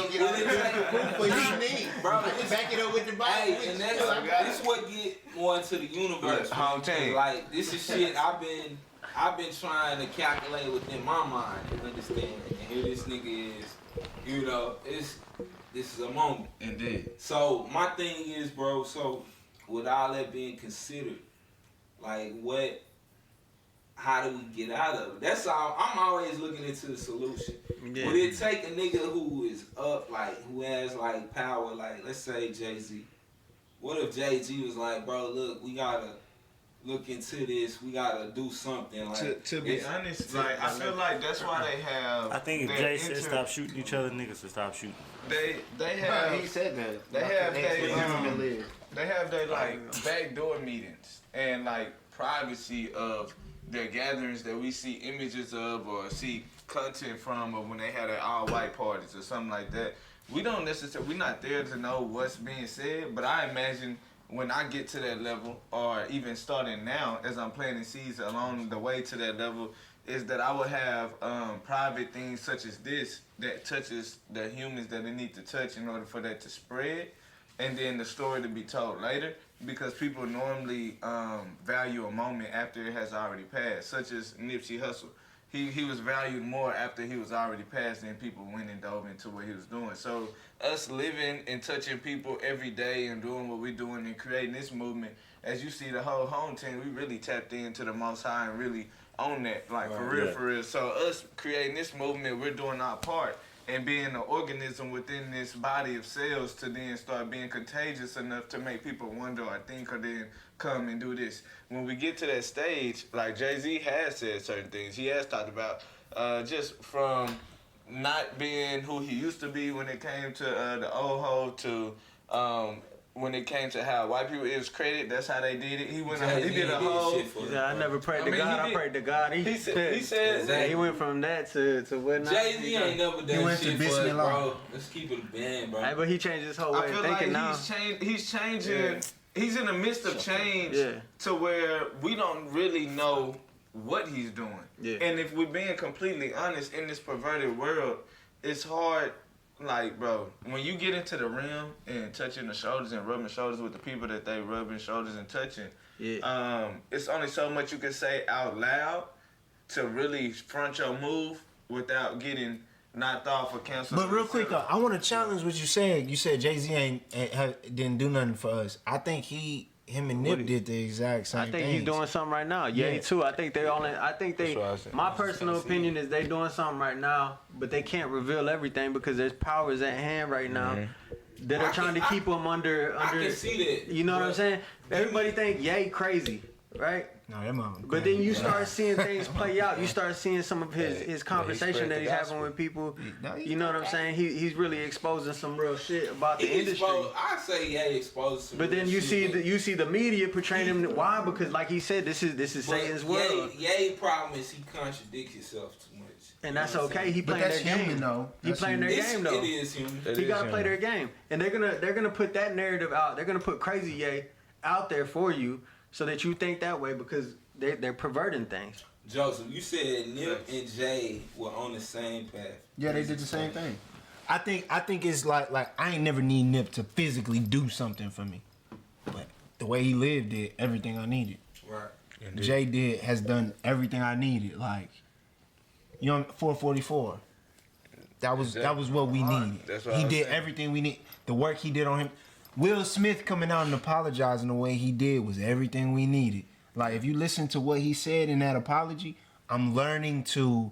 Bro, back it up with the Bible. Hey, and this what get more into the universe. Hometeam. Like, this is shit I've been trying to calculate within my mind and understand. And here this nigga is, you know, this is a moment. Indeed. So my thing is, bro, so with all that being considered, like how do we get out of it? That's all. I'm always looking into the solution. Yeah. Would it take a nigga who is up, like, who has like power, like let's say Jay-Z? What if Jay-Z was like, bro, look, we gotta look into this. We gotta do something. Like, to be honest, like I feel like that's why they have. I think if Jay said stop shooting each other, niggas would stop shooting. they have. He said that. They have their like backdoor meetings and like privacy of their gatherings that we see images of or see content from, or when they had their all white parties or something like that. We're not there to know what's being said, but I imagine when I get to that level, or even starting now as I'm planting seeds along the way to that level, is that I will have private things such as this that touches the humans that it need to touch in order for that to spread, and then the story to be told later, because people normally value a moment after it has already passed, such as Nipsey Hussle. He was valued more after he was already passed than people went and dove into what he was doing. So us living and touching people every day and doing what we're doing and creating this movement, as you see the whole home team, we really tapped into the Most High and really on that, like for real. So us creating this movement, we're doing our part and being an organism within this body of cells to then start being contagious enough to make people wonder or think or then come and do this. When we get to that stage, like Jay-Z has said certain things. He has talked about just from not being who he used to be when it came to the old ho to when it came to how white people is credited, that's how they did it. He went out, he did a whole. Yeah, I never prayed to God. I prayed to God. He said he went from that to what not. Jay-Z ain't never done went shit to for us, Bismillah. bro. Let's keep it a band, bro. Hey, but he changed his whole way I of feel thinking like now. he's changing. Yeah. He's in the midst of change to where we don't really know what he's doing. Yeah. And if we're being completely honest, in this perverted world, it's hard. Like, bro, when you get into the rim and touching the shoulders and rubbing shoulders with the people that they rubbing shoulders and touching, it's only so much you can say out loud to really front your move without getting knocked off or canceled. But real quick, I want to challenge what you said. You said Jay-Z didn't do nothing for us. I think him and Nip did the exact same thing. I think he's doing something right now. Yeah, too. I think my personal opinion is they doing something right now, but they can't reveal everything because there's powers at hand right now that are trying to keep them under. I can see that. You know what I'm saying? Everybody think Ye crazy, right? No, that mom. But then you start seeing things play out. You start seeing some of his conversation that he's having with people. You know what I'm saying? He's really exposing some real shit about the industry. I say exposing some. But then you see the media portraying him. Why? Because like he said, this is Satan's world. Ye problem is he contradicts himself too much. And that's okay. He playing their game though. He playing their game though. It is human. He gotta play their game, and they're gonna put that narrative out. They're gonna put Crazy Ye out there for you, so that you think that way because they're perverting things. Joseph, you said Nip and Jay were on the same path. Yeah, they did the same thing. I think it's like I ain't never need Nip to physically do something for me, but the way he lived did everything I needed. Right. Indeed. Jay has done everything I needed. Like, 444. That was what we needed. He did everything we need. The work he did on him. Will Smith coming out and apologizing the way he did was everything we needed. Like, if you listen to what he said in that apology, I'm learning to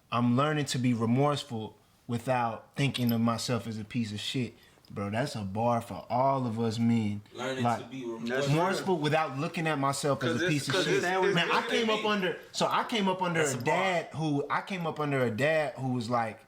be remorseful without thinking of myself as a piece of shit. Bro, that's a bar for all of us men. Learning to be remorseful without looking at myself as a piece of shit. Man, I came up under a dad who was like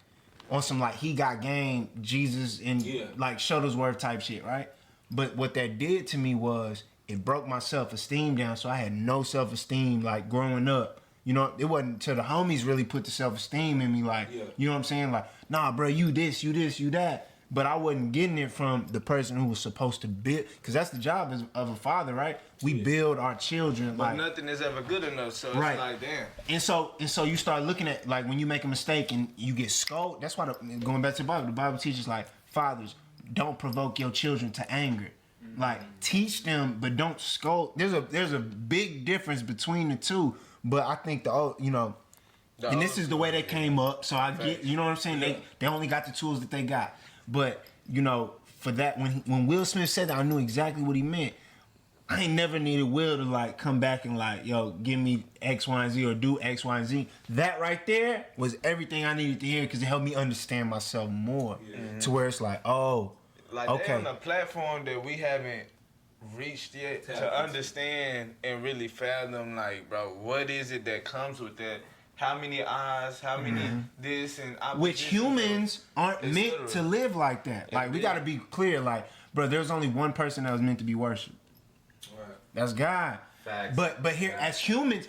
on some like he got game, Jesus and like Shuttlesworth type shit, right? But what that did to me was it broke my self-esteem down, so I had no self-esteem like growing up. You know, it wasn't until the homies really put the self-esteem in me, like, you know what I'm saying? Like, nah, bro, you this, you that. But I wasn't getting it from the person who was supposed to build, because that's the job of a father, right? We build our children. But nothing is ever good enough, so it's like, damn. And so you start looking at, like, when you make a mistake and you get scolded, that's why, going back to the Bible teaches, like, fathers, don't provoke your children to anger. Like, teach them, but don't scold. There's a big difference between the two, but I think and this is the way they came up, so I get, you know what I'm saying? Yeah. They only got the tools that they got. But, for that, when Will Smith said that, I knew exactly what he meant. I ain't never needed Will to, like, come back and, like, give me X, Y, and Z or do X, Y, and Z. That right there was everything I needed to hear because it helped me understand myself more. Yeah. To where it's like, oh, like, okay. They're on a platform that we haven't reached yet to understand and really fathom, like, bro, what is it that comes with that? how many eyes, how many this and which humans aren't meant to live like that. Like we gotta be clear. Like, bro, there's only one person that was meant to be worshipped. Right. That's God. Facts. But here, as humans,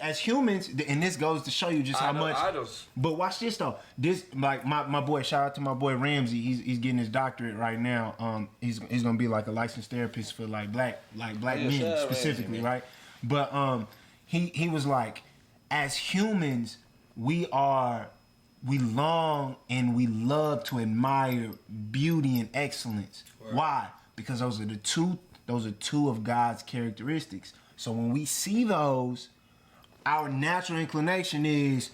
and this goes to show you just how much. Idols. But watch this though. This like my boy. Shout out to my boy Ramsey. He's getting his doctorate right now. He's gonna be like a licensed therapist for like black men specifically, right? But he was like, as humans, we long and we love to admire beauty and excellence. Right. Why? Because those are two of God's characteristics. So when we see those, our natural inclination is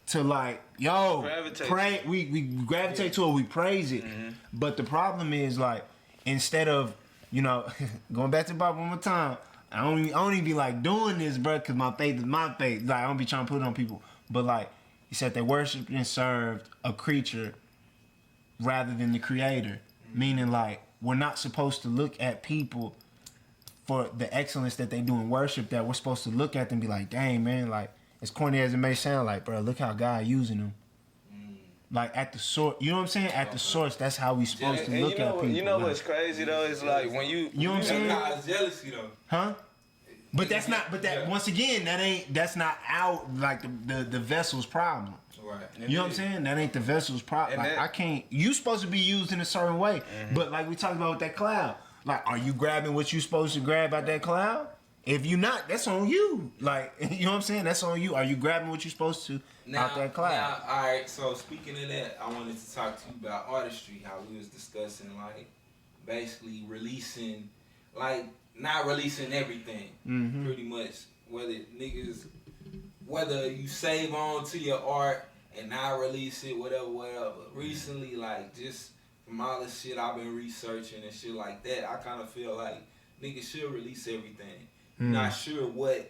to like, pray. We gravitate to it. We praise it. Mm-hmm. But the problem is like, instead of going back to the Bible one more time, I don't even be like doing this, bro, because my faith is my faith. Like I don't be trying to put it on people. But like he said, they worshiped and served a creature rather than the Creator. Mm-hmm. Meaning like we're not supposed to look at people for the excellence that they do in worship, that we're supposed to look at them and be like, dang, man, like, as corny as it may sound, like, bro, look how God using them. Like, at the source, you know what I'm saying? At the source, that's how we supposed to look at people. You know what's crazy, though? It's like, when you know what I'm saying? God's jealousy, though. Huh? But that's not, once again, that's not like, the vessel's problem. Right. You know what I'm saying? That ain't the vessel's problem. Like, you supposed to be used in a certain way. Mm-hmm. But like we talked about with that cloud, like, are you grabbing what you supposed to grab out that cloud? If you not, that's on you. Like, you know what I'm saying? That's on you. Are you grabbing what you supposed to out that cloud? Now, all right, so speaking of that, I wanted to talk to you about artistry, how we was discussing, like, basically releasing, like, not releasing everything, pretty much. Whether you save on to your art and not release it, whatever. Recently, like, just from all the shit I've been researching and shit like that, I kind of feel like niggas should release everything. Not sure what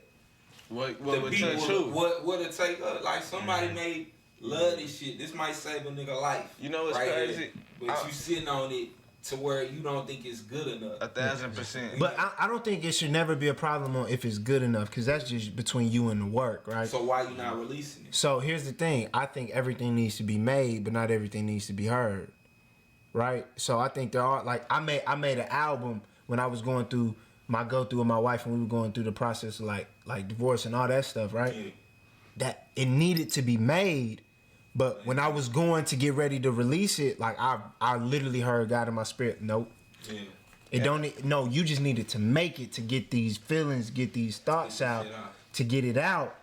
would it take. Like somebody may love this shit. This might save a nigga life. You know what's crazy? But you sitting on it to where you don't think it's good enough. 1,000%. But I don't think it should never be a problem on if it's good enough, because that's just between you and the work, right? So why you not releasing it? So here's the thing. I think everything needs to be made, but not everything needs to be heard. Right? So I think there are, like, I made an album when I was going through my go-through with my wife, and we were going through the process of like divorce and all that stuff, right? Yeah. That it needed to be made, but when I was going to get ready to release it, like I literally heard God in my spirit, nope. Yeah. It don't. No, you just needed to make it to get these feelings, get these thoughts out, to get it out.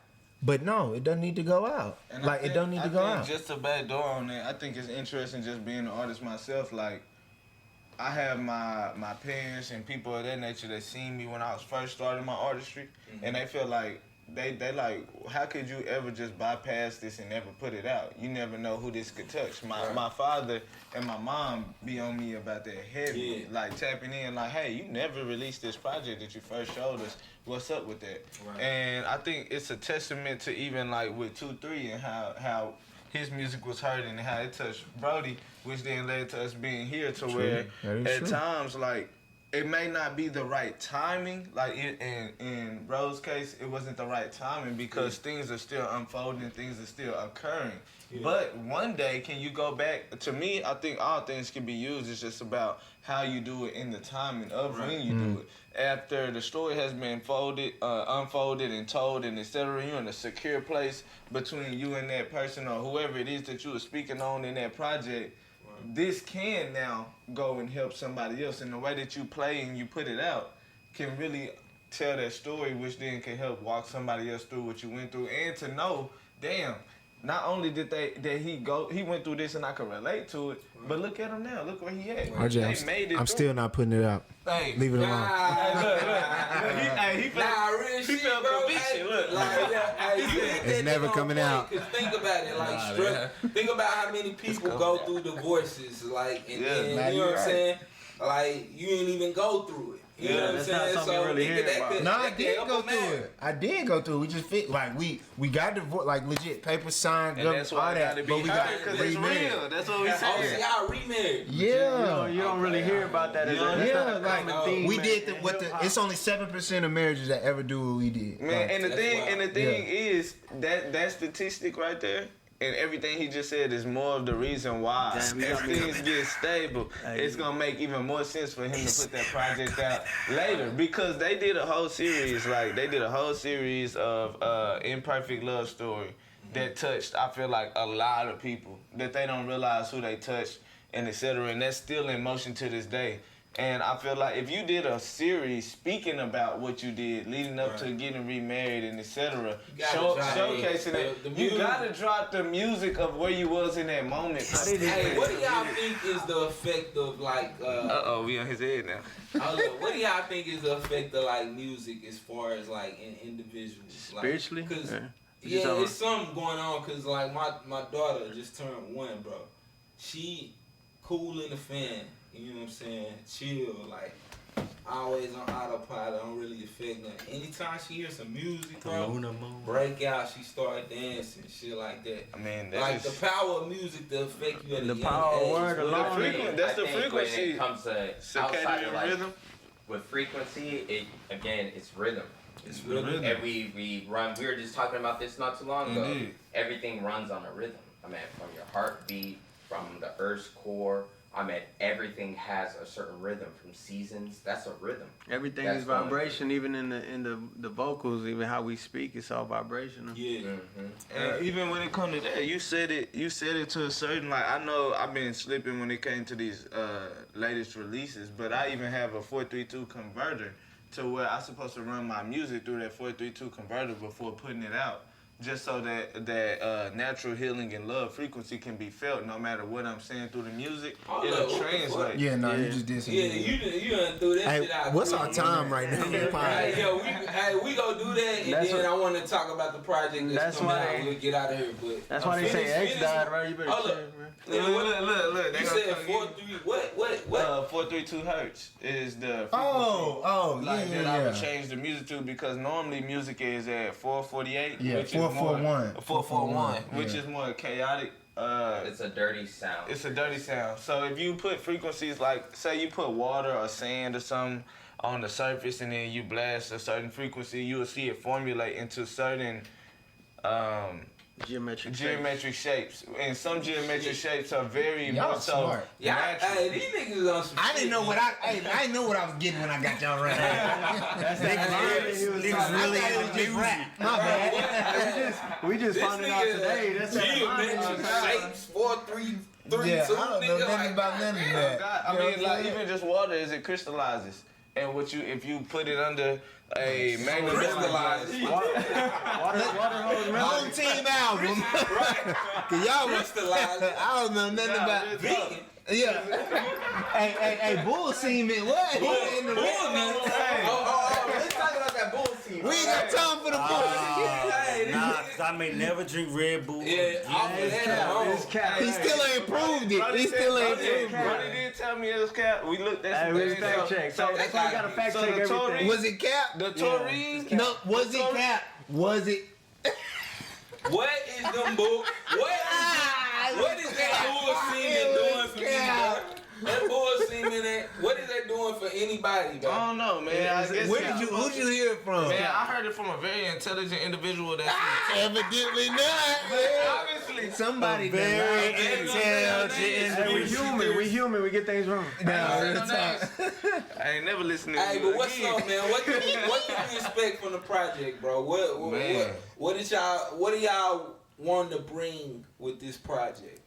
But no, it doesn't need to go out. And like it don't need to go out. Just a back door on that. I think it's interesting just being an artist myself. Like, I have my parents and people of that nature that seen me when I was first starting my artistry, and they feel like they like, how could you ever just bypass this and never put it out? You never know who this could touch. My father and my mom be on me about that heavy, like tapping in, like, hey, you never released this project that you first showed us. What's up with that? Right. And I think it's a testament to even like with 2-3 and how his music was heard and how it touched Brody, which then led to us being here to where at times, like, it may not be the right timing. Like in Bro's case, it wasn't the right timing because things are still unfolding, things are still occurring. Yeah. But one day, can you go back? To me, I think all things can be used. It's just about how you do it in the timing of when you do it. After the story has been unfolded and told and etc., you're in a secure place between you and that person or whoever it is that you were speaking on in that project. This can now go and help somebody else. And the way that you play and you put it out can really tell that story, which then can help walk somebody else through what you went through. And to know, damn, not only did he went through this and I could relate to it, but look at him now. Look where he at. RJ, I'm still not putting it out. Hey, leave it alone. He felt conviction. Look, it's never coming out. Think about it, like, think about how many people go through divorces, like, and then, you know what I'm saying? like you didn't even go through it. You know what I'm saying? Not so really No, I did go through it. I did go through it. We just fit like we got divorced, like legit paper signed, and that's why all that. But we got because it's real. That's what we said. Oh, see, y'all remarried. Yeah, you don't really hear about that. We did it's only 7% of marriages that ever do what we did. Man, and the thing is that statistic right there. And everything he just said is more of the reason why. As things get stable, it's gonna make even more sense for him to put that project out later. Because they did a whole series, of Imperfect Love Story that touched, I feel like, a lot of people that they don't realize who they touched and etc. And that's still in motion to this day. And I feel like if you did a series speaking about what you did leading up to getting remarried and etc., showcasing it, you gotta drop the music of where you was in that moment. Hey, what do y'all think is the effect of like? We on his head now. What do y'all think is the effect of like music as far as like in individuals? Spiritually? Like, cause it's something going on. Cause like my daughter just turned 1, bro. She cool in the fan. You know what I'm saying? Chill, like always on autopilot. Don't really affect nothing. Anytime she hears some music, bro, break out. She start dancing, shit like that. I mean, like the power of music to affect you at a young power of age. word alone. That's the frequency. When it comes to outside of like, rhythm. With frequency, it's rhythm. It's rhythm. And we run. We were just talking about this not too long ago. Everything runs on a rhythm. I mean, from your heartbeat, from the Earth's core. I mean, everything has a certain rhythm from seasons. That's a rhythm. Everything is vibration, even in the vocals, even how we speak, it's all vibrational. Yeah. Mm-hmm. And even when it comes to that, you said it to a certain, like, I know I've been slipping when it came to these latest releases, but I even have a 432 converter to where I'm supposed to run my music through that 432 converter before putting it out. Just so that natural healing and love frequency can be felt no matter what I'm saying through the music. It'll translate. Yeah, no, you just did some. Yeah, you done threw that shit out. What's our time right now? We gonna do that, and then I want to talk about the project that's coming out. We'll get out of here, but that's why they say X died, right? You better chill, man. Look. You said 4-3. What? 432 hertz is the frequency. Yeah. I would change the music to because normally music is at 448. Yeah, 441. 441, which is more chaotic. It's a dirty sound. It's a dirty sound. So if you put frequencies like, say you put water or sand or something on the surface and then you blast a certain frequency, you will see it formulate into certain geometric shapes. And some geometric shapes are very much so smart. natural. Hey, these niggas on some I didn't know what I didn't know what I was getting when I got y'all right. Niggas really just rap. My bad. We just found it out today. That's geometric shapes, 4, 3, 3, Yeah, 2. I don't know nothing about none of that. I mean, like even just water as it crystallizes, and if you put it under a magnum Hometeam album. Cause y'all crystallized. I don't know nothing about vegan. Yeah. Hey, bull semen. What? In the Let's talk about that bull semen. We ain't got time for the bull. Nah, cause I may never drink Red Bull. It's cap. He still ain't proved it. He still ain't proved it. Brody didn't tell me it was cap. We looked at some we fact check. So that's why we gotta fact check everything. Was it cap? The taurine? No, was it cap? Was it? What is them bull? What is that bull semen doing for me, bro? That bull semen, what is that doing for anybody, bro? I don't know, man. Who'd you hear it from? Man, I heard it from a very intelligent individual that Evidently not. obviously Somebody very intelligent. We human. We get things wrong. I ain't never listened to Hey, but what's up, man? What can we expect from the project, bro? What do y'all want to bring with this project?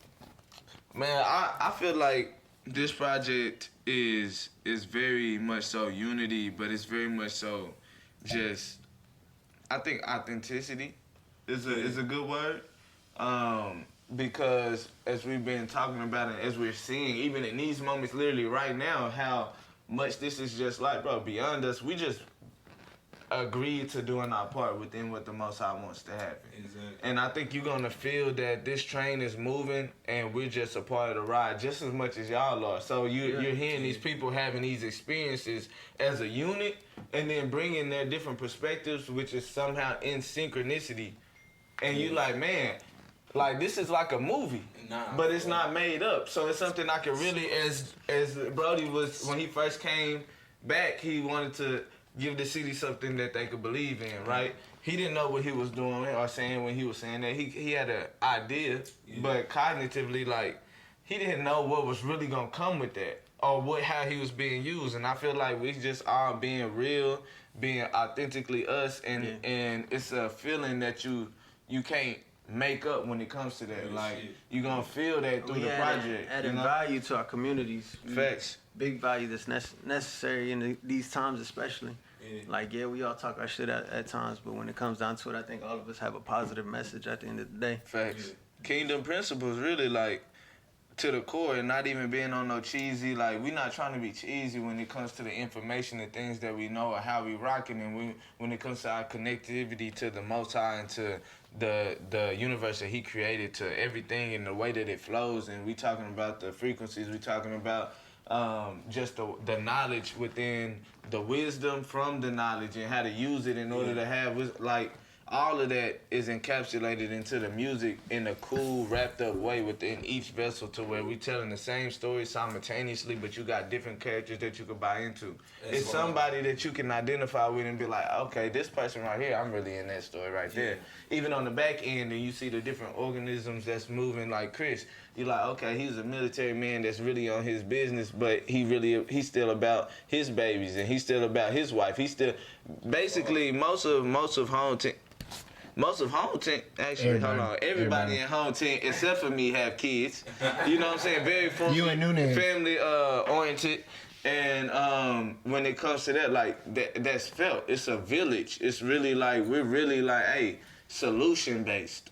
Man, I feel like this project is very much so unity, but it's very much so just, I think authenticity is a good word. Because as we've been talking about it, as we're seeing, even in these moments, literally right now, how much this is just like, bro, beyond us. agreed to doing our part within what the Most High wants to happen. Exactly. And I think you're gonna feel that this train is moving, and we're just a part of the ride, just as much as y'all are. So you're hearing these people having these experiences as a unit, and then bringing their different perspectives, which is somehow in synchronicity. And you like, man, like this is like a movie, but it's not made up. So it's something I can really, as Brody was when he first came back, he wanted to give the city something that they could believe in, right? He didn't know what he was doing or saying when he was saying that. He had an idea, but cognitively, like, he didn't know what was really gonna come with that or how he was being used. And I feel like we just are being real, being authentically us, and it's a feeling that you can't make up when it comes to that. Like, you're gonna feel that through the project. Adding value to our communities. Facts. Big value that's necessary in these times, especially. Like, we all talk our shit at times, but when it comes down to it, I think all of us have a positive message at the end of the day. Facts. Kingdom principles, really, like, to the core, and not even being on no cheesy, like, we not trying to be cheesy when it comes to the information and things that we know or how we rocking, and when it comes to our connectivity to the Most High and to the universe that He created, to everything and the way that it flows. And we talking about the frequencies, we talking about just the knowledge within the wisdom from the knowledge and how to use it in order to have, like, all of that is encapsulated into the music in a cool, wrapped up way within each vessel, to where we telling the same story simultaneously, but you got different characters that you could buy into. It's somebody that you can identify with and be like, okay, this person right here, I'm really in that story right there. Even on the back end, and you see the different organisms that's moving, like Chris, you're like, okay, he's a military man that's really on his business, but he's still about his babies, and he's still about his wife. He's still, basically, most of Hometeam, actually, everybody in Hometeam except for me have kids. You know what I'm saying? Very family oriented. And when it comes to that, like, that's felt. It's a village. It's really like, we're really like, hey, solution based.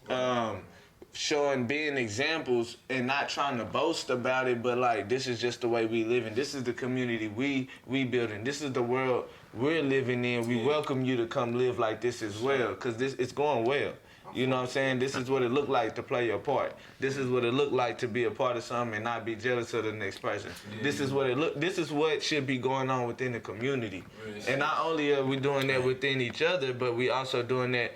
Being examples and not trying to boast about it, but like, this is just the way we live in. This is the community we building. This is the world we're living in. We welcome you to come live like this as well, because it's going well. You know what I'm saying? This is what it looked like to play your part. This is what it looked like to be a part of something and not be jealous of the next person. This is what should be going on within the community. And not only are we doing that within each other, but we also doing that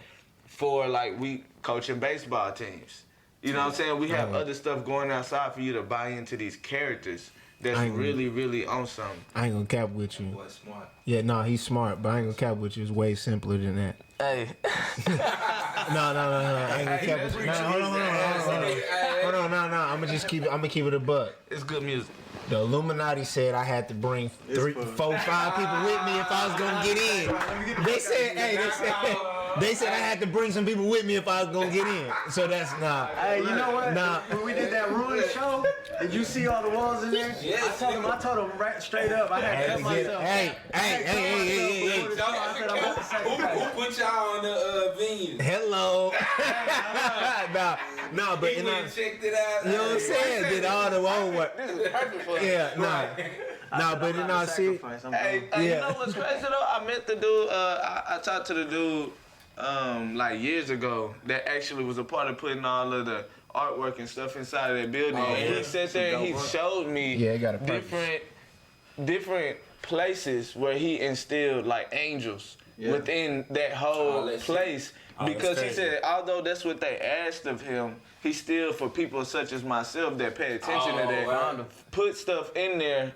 for, like, we coaching baseball teams. You know what I'm saying? We have other stuff going outside for you to buy into these characters that's really, really on something. I ain't gonna cap with you. Boy, smart. Yeah, no, he's smart, but I ain't gonna cap with you. It's way simpler than that. Hey. No. I ain't gonna cap with you. No, hold on. No. I'm gonna keep it a buck. It's good music. The Illuminati said I had to bring 3, 4, 5 people with me if I was gonna get in. They said I had to bring some people with me if I was gonna get in. So that's not. Hey, you know what? When we did that ruin show, did you see all the walls in there? Yes. I told him right straight up. I had to cut myself. Hey. Who put y'all on the venue? Hello. No, but You went and checked it out. You know what I'm saying? Did all the homework. This is perfect for Yeah, but in all seriousness, you know what's crazy though? I met the dude. I talked to the dude like years ago that actually was a part of putting all of the artwork and stuff inside of that building. And he sat there and he showed me different places where he instilled, like, angels within that whole place. Because he said, although that's what they asked of him, he still, for people such as myself that pay attention to that, put stuff in there,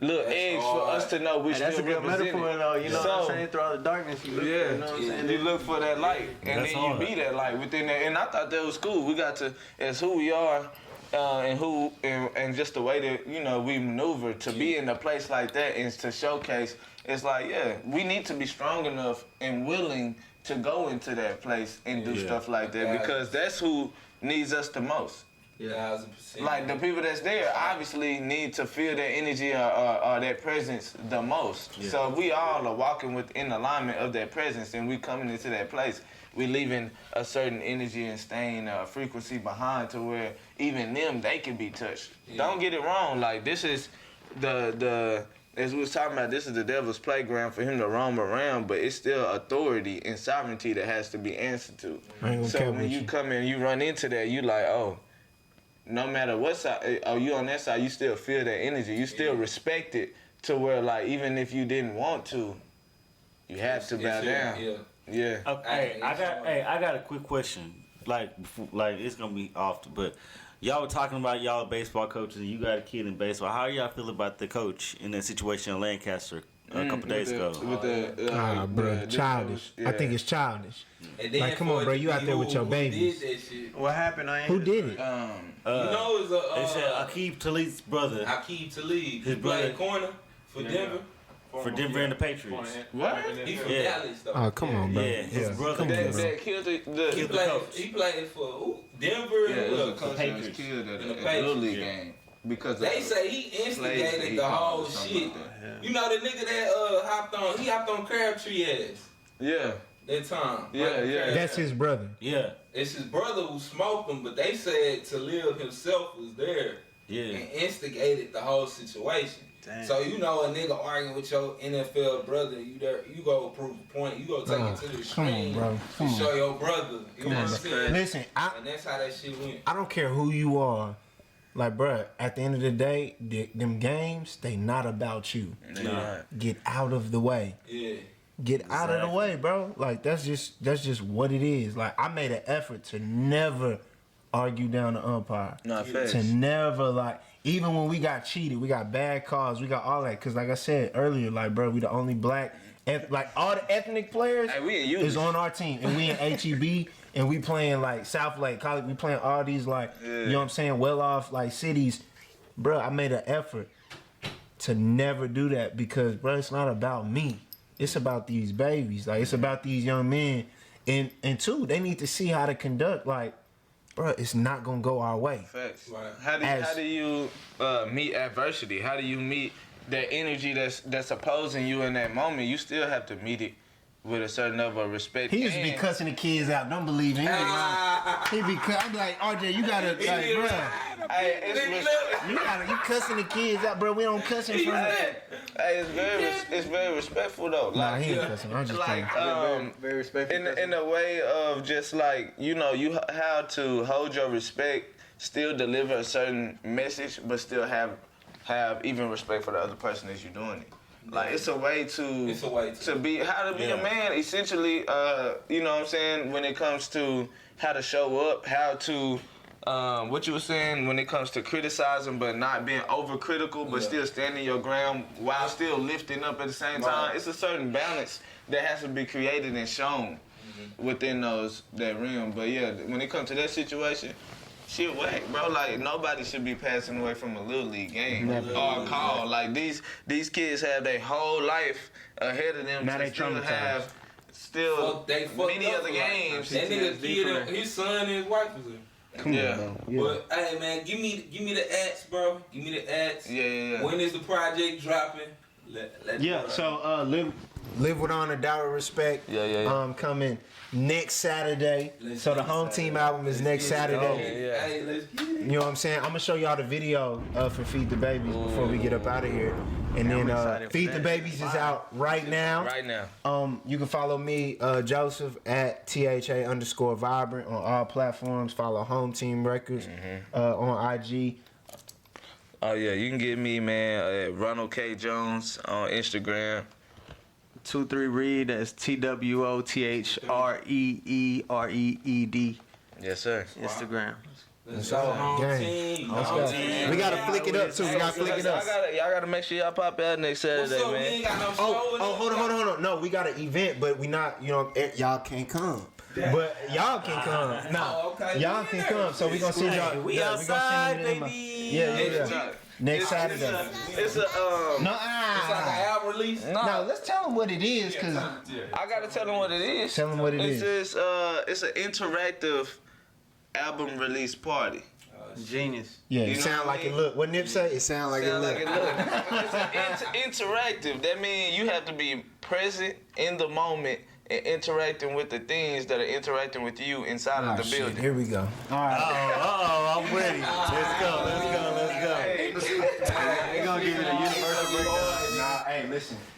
little eggs for us to know we still represent it. That's a good metaphor, though. You know what I'm saying? Through all the darkness, you look, you know what I'm saying? You look for that light, and then you be that light within that. And I thought that was cool. We got to, as who we are, and just the way that, you know, we maneuver to be in a place like that and to showcase. It's like, we need to be strong enough and willing to go into that place and do stuff like that, because that's who needs us the most. 1,000%. Like, the people that's there obviously need to feel that energy or that presence the most. So we all are walking within alignment of that presence, and we coming into that place. We leaving a certain energy and staying frequency behind to where even them, they can be touched. Don't get it wrong. Like, this is the as we was talking about, this is the devil's playground for him to roam around, but it's still authority and sovereignty that has to be answered to. So when you come in, you run into that, you like, oh, no matter what side, you on that side, you still feel that energy. You still respect it to where, like, even if you didn't want to, you have to bow down. Yeah. Okay, I got a quick question. Like it's gonna be off, but y'all were talking about y'all baseball coaches, and you got a kid in baseball. How y'all feel about the coach in that situation in Lancaster a couple days ago? Bro, childish. I think it's childish. Like, come on, bro, you out there with your babies. What happened? Who did it? You know, it's they said Aqib Talib's brother. Aqib Talib. His brother corner for Denver. For Denver and the Patriots. What? He from Dallas, though. Oh, come on, bro. Yeah, his brother. That killed the coach. He played for Denver and the coach that was killed at a Little League game. Because they say he instigated the whole shit. You know the nigga that hopped on Crabtree ass. Yeah. That time. Yeah. That's his brother. Yeah. It's his brother who smoked him, but they said Talib himself was there. Yeah. And instigated the whole situation. Damn. So you know a nigga arguing with your NFL brother, you go prove a point, you go take it to the extreme to show your brother. You know what I'm saying? Listen, and that's how that shit went. I don't care who you are. Like, bruh, at the end of the day, them games, they not about you. Nah. Get out of the way. Yeah. Get out of the way, bro. Like, that's just what it is. Like, I made an effort to never argue down the umpire. To never, like, even when we got cheated, we got bad calls, we got all that. Because like I said earlier, like, bro, we the only black, like, all the ethnic players is on our team. And we in HEB, and we playing, like, South Lake College. We playing all these, like, you know what I'm saying, well-off, like, cities. Bro, I made an effort to never do that because, bro, it's not about me. It's about these babies. Like, it's about these young men. And two, they need to see how to conduct, like, bro, it's not gonna go our way. Facts. Right. How do you meet adversity? How do you meet that energy that's opposing you in that moment? You still have to meet it with a certain level of respect. He used to be cussing the kids out. Don't believe him. He be I'm like, RJ, you gotta, like, bro. You cussing the kids out, bro. We don't cuss in front of them. It's very respectful though. Nah, he ain't cussing. I'm just like, very respectful. In a way of just like, you know, you how to hold your respect, still deliver a certain message, but still have even respect for the other person as you're doing it. Like, it's a way to be how to be a man, essentially. You know what I'm saying, when it comes to how to show up, how to what you were saying when it comes to criticizing but not being overcritical, but still standing your ground while still lifting up at the same time. It's a certain balance that has to be created and shown within that realm. But yeah, when it comes to that situation, shit whack, bro. Like, nobody should be passing away from a Little League game or a call. Like, these kids have their whole life ahead of them. Now they traumatized. Many other games. That nigga kid, his son and his wife was there. Come on, bro. But hey, man, give me the ads, bro. Give me the ads. Yeah. When is the project dropping? So Live with Honor, Die with Respect. Coming next Saturday. So the Hometeam album is next Saturday. Hey, let's get it. You know what I'm saying? I'm gonna show y'all the video for Feed the Babies before we get up out of here. And then Feed the Babies is out right now. You can follow me, Joseph, at THA_Vibrant on all platforms. Follow Hometeam Records on IG. Oh yeah, you can get me, man, at Ronald K. Jones on Instagram. 23 Reed, that's TWOTHREEREED. Yes, sir. Instagram. Let's go, Hometeam. We gotta flick it up too. We gotta flick it up. Y'all gotta make sure y'all pop out next Saturday, man. We ain't got no show. Hold on. No, we got an event, but we not, you know, y'all can't come. But y'all can come. Y'all can come. So we gonna send y'all. We outside, baby. Yeah. Next Saturday. It's a It's like an album release. No, let's tell them what it is, cause I gotta tell them what it is. Tell them what it is. It's an interactive album release party. Genius. Yeah, it sound like it look. What Nip say? It sound like it look. It's interactive. That means you have to be present in the moment and interacting with the things that are interacting with you inside of the building. Here we go. All right. I'm ready. Let's go. They're gonna give it a universal breakdown. listen.